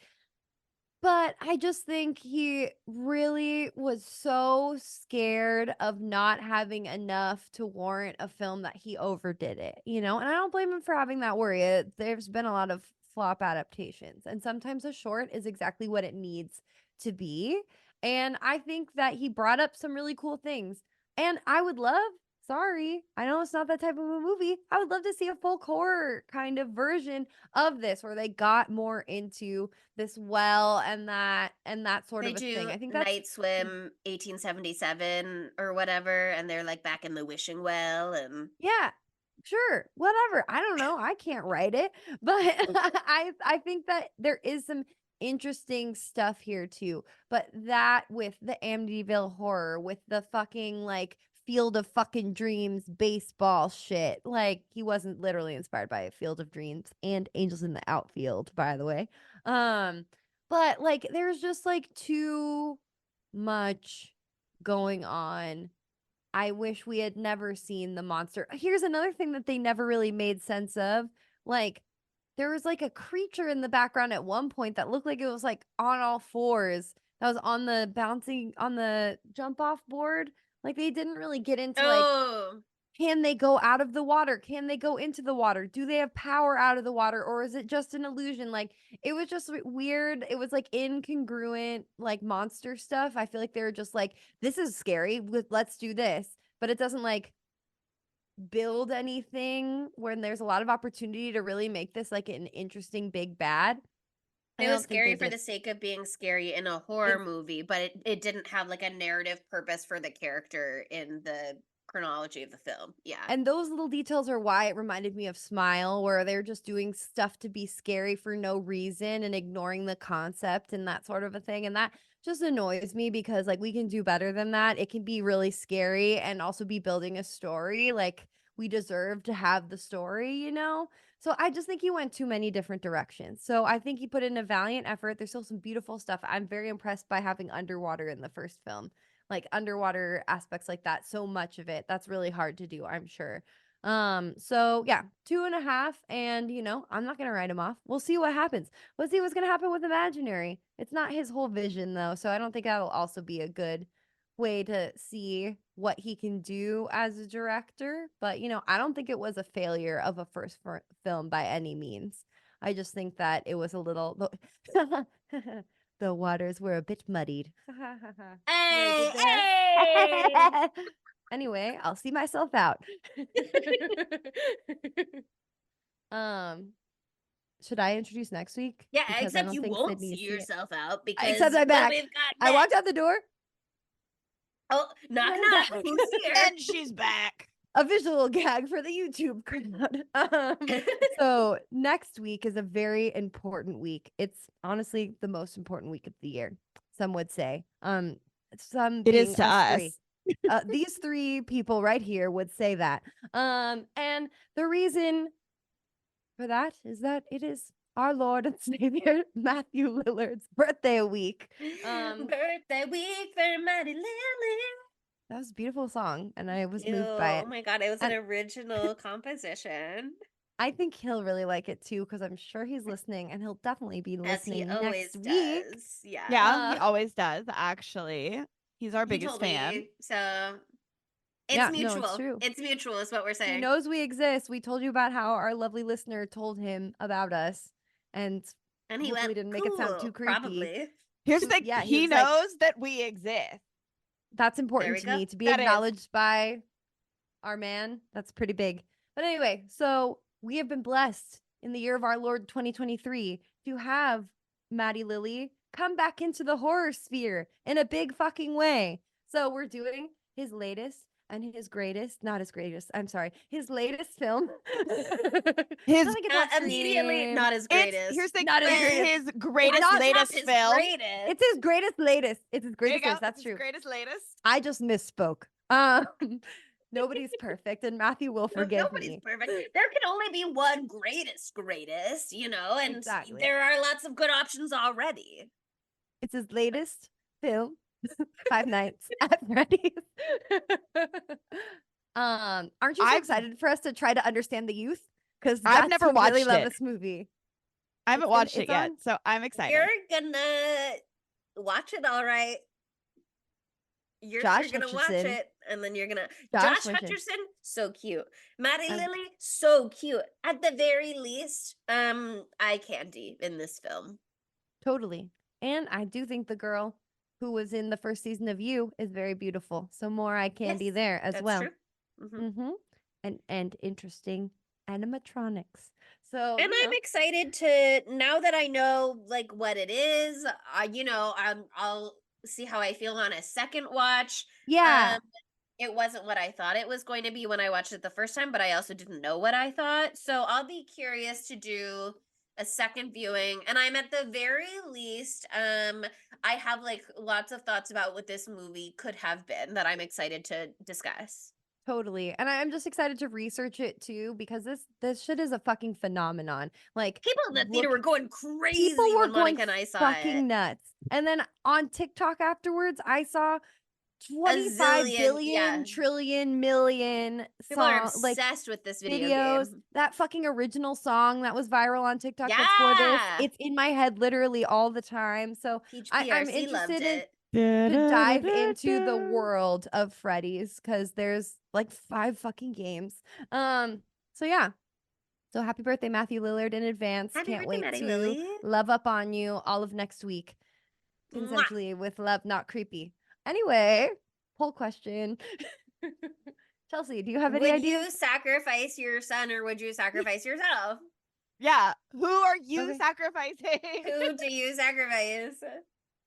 but I just think he really was so scared of not having enough to warrant a film that he overdid it, and I don't blame him for having that worry. There's been a lot of flop adaptations. And sometimes a short is exactly what it needs to be. And I think that he brought up some really cool things. And I would love, sorry, I know it's not that type of a movie. I would love to see a folk horror kind of version of this where they got more into this well and that sort They of a do thing. I think that's Night Swim 1877 or whatever, and they're like back in the wishing well and yeah, sure, whatever. I don't know. I can't write it, but I think that there is some interesting stuff here too. But that with the Amityville horror, with the fucking like Field of fucking Dreams baseball shit. Like he wasn't literally inspired by Field of Dreams and Angels in the Outfield, by the way. But like there's just like too much going on. I wish we had never seen the monster. Here's another thing that they never really made sense of. Like, there was like a creature in the background at one point that looked like it was like on all fours. That was on the bouncing on the jump off board. Like they didn't really get into like, oh, can they go out of the water? Can they go into the water? Do they have power out of the water? Or is it just an illusion? Like it was just weird. It was like incongruent, like monster stuff. I feel like they were just like, this is scary. Let's do this. But it doesn't like build anything when there's a lot of opportunity to really make this like an interesting big bad. it was scary for the sake of being scary in a horror movie, but it didn't have like a narrative purpose for the character in the chronology of the film. Yeah. And those little details are why it reminded me of Smile, where they're just doing stuff to be scary for no reason and ignoring the concept and that sort of a thing. And that just annoys me because, like, we can do better than that. It can be really scary and also be building a story. Like, we deserve to have the story, you know? So I just think he went too many different directions. So I think he put in a valiant effort. There's still some beautiful stuff. I'm very impressed by having underwater in the first film, like underwater aspects like that. So much of it. That's really hard to do, I'm sure. So yeah, 2.5. And you know, I'm not gonna write him off. We'll see what happens. We'll see what's gonna happen with Imaginary. It's not his whole vision though, so I don't think that'll also be a good way to see what he can do as a director. But you know, I don't think it was a failure of a first film by any means. I just think that it was a little the waters were a bit muddied. Hey, hey! Anyway, I'll see myself out. Should I introduce next week? Yeah, Because I except don't you think won't Sydney's see seen it. yourself out because Except I'm what back. we've got I walked next- out the door. Oh, knock knock. Who's here? And she's back. A visual gag for the YouTube crowd. So next week is a very important week. It's honestly the most important week of the year. Some would say. Some It is being to us. three. These three people right here would say that. And the reason for that is that it is our Lord and Savior Matthew Lillard's birthday week. Birthday week for Maddie Lily. That was a beautiful song, and I was Ew, moved by oh it. my god, it was an And- original composition. I think he'll really like it too, because I'm sure he's listening, and he'll definitely be As he listening always next week. does. Yeah. Yeah, he Uh, always does, actually. He's our He biggest told fan. me, so it's Yeah, no, mutual. it's true. It's mutual is what we're He saying. knows we exist. We told you about how our lovely listener told him about us, and And he hopefully went, didn't make it sound too "Cool, creepy." Probably. Here's the thing. Yeah, he he was like- knows that we exist. That's we important to go. me to be That is. acknowledged by our man. That's pretty big. But anyway, so we have been blessed in the year of our Lord 2023 to have Maddie Lily come back into the horror sphere in a big fucking way. So we're doing his latest and his greatest, not his greatest, I'm sorry, his latest film. His- Nothing can top Immediately Scream. not his greatest. Here's the Not his it's greatest. his greatest Not latest his film. greatest. It's his greatest latest. It's his There you greatest go. latest. That's It's his true. greatest latest. I just misspoke. Nobody's perfect, and Matthew will forgive Nobody's me. perfect. There can only be one greatest, you know, and Exactly. there are lots of good options already. It's his latest film, Five Nights at Freddy's. Aren't you so I've- excited for us to try to understand the youth? Because I've never really watched love it. this movie. I haven't It's watched on- it it's yet, on- so I'm excited. You're gonna watch it, all right. You're Josh gonna watch Hutcherson. it, and then you're gonna Josh Josh Hutcherson. Hutcherson, so cute. Maddie Um, Lily, so cute. At the very least, eye candy in this film. Totally. And I do think the girl who was in the first season of You is very beautiful. So more eye candy Yes, there as that's well. true. Mhm. Mm-hmm. And interesting animatronics. So And you I'm know, excited to, now that I know like what it is, I'll see how I feel on a second watch. yeah, It wasn't what I thought it was going to be when I watched it the first time, but I also didn't know what I thought. So I'll be curious to do a second viewing. And I'm at the very least, I have like lots of thoughts about what this movie could have been that I'm excited to discuss. totally. And I'm just excited to research it too because this shit is a fucking phenomenon. Like People in the theater look, were going people crazy were when going Monica and I saw fucking it. nuts. And then on TikTok afterwards, I saw A 25 zillion, billion yeah. trillion million People are song like obsessed with this video videos. game. That fucking original song that was viral on TikTok that's for this. Yeah. It's in my head literally all the time. So Peach I'm PRC loved interested in it. to dive into the world of Freddy's because there's like 5 fucking games. So yeah. So happy birthday, Matthew Lillard, in advance. Happy Can't birthday, wait Maddie to Lily. love up on you all of next week. Mwah. Consensually with love, not creepy. Anyway, poll question. Chelsea, do you have any Would ideas? you sacrifice your son or would you sacrifice yourself? Yeah. Who are you Okay. sacrificing? Who do you sacrifice?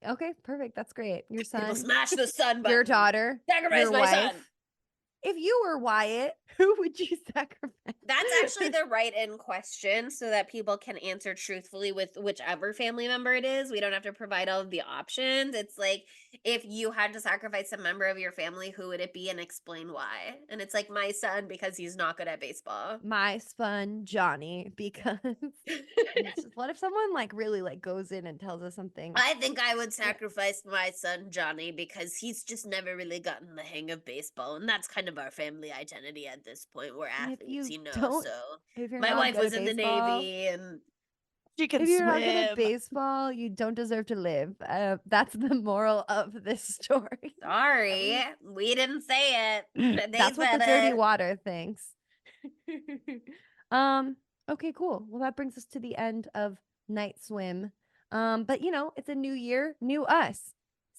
Okay, perfect. That's great. Your People son, smash the son button. your daughter, Sacrifice your my wife. son. If you were Wyatt, who would you sacrifice? That's actually the write-in question so that people can answer truthfully with whichever family member it is. We don't have to provide all of the options. It's like if you had to sacrifice a member of your family, who would it be and explain why? And it's like my son because he's not good at baseball. My son Johnny, because it's just, what if someone like really like goes in and tells us something? I think I would sacrifice my son Johnny because he's just never really gotten the hang of baseball, and that's kind of our family identity at this point. We're And if athletes, you don't, So if you're my not wife good was at in the baseball, Navy, and She can if you're not good at swim. baseball, you don't deserve to live. That's the moral of this story. sorry, we didn't say it. They That's what the said dirty it. water thinks. um. Okay. Cool. Well, that brings us to the end of Night Swim. But you know, it's a new year, new us.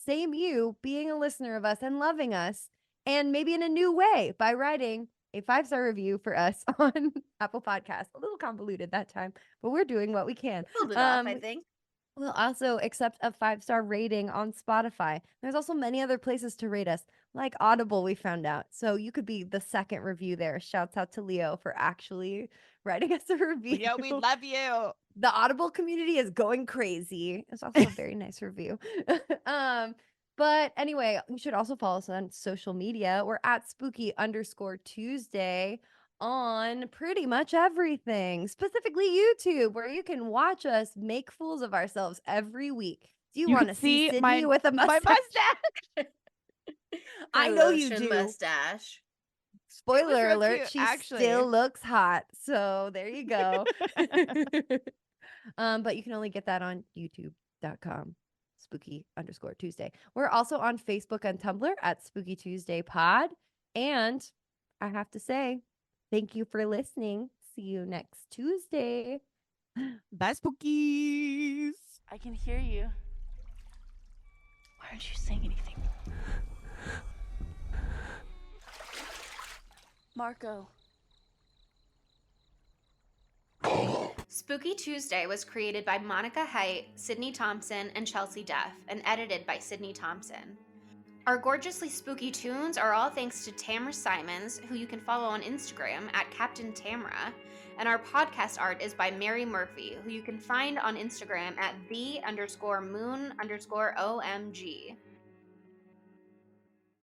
Same you being a listener of us and loving us, and maybe in a new way by writing a 5-star review for us on Apple Podcasts. A little convoluted that time, but we're doing what we can. Pulled it off, I think. We'll also accept a 5-star rating on Spotify. There's also many other places to rate us, like Audible, we found out. So you could be the second review there. Shouts out to Leo for actually writing us a review. Leo, we love you. The Audible community is going crazy. It's also a very nice review. But anyway, you should also follow us on social media. We're at spooky_Tuesday on pretty much everything, specifically YouTube, where you can watch us make fools of ourselves every week. Do you want to can see see Sydney with a my mustache? mustache. My I know you lotion do. mustache. Spoiler real alert, cute, she actually. still looks hot. So there you go. But you can only get that on youtube.com spooky_Tuesday. We're also on Facebook and Tumblr at Spooky Tuesday Pod. And I have to say, thank you for listening. See you next Tuesday. Bye, spookies. I can hear you. Why aren't you saying anything? Marco. Spooky Tuesday was created by Monica Height, Sydney Thompson, and Chelsea Duff, and edited by Sydney Thompson. Our gorgeously spooky tunes are all thanks to Tamara Simons, who you can follow on Instagram at Captain Tamara, and our podcast art is by Mary Murphy, who you can find on Instagram at the_moon_OMG.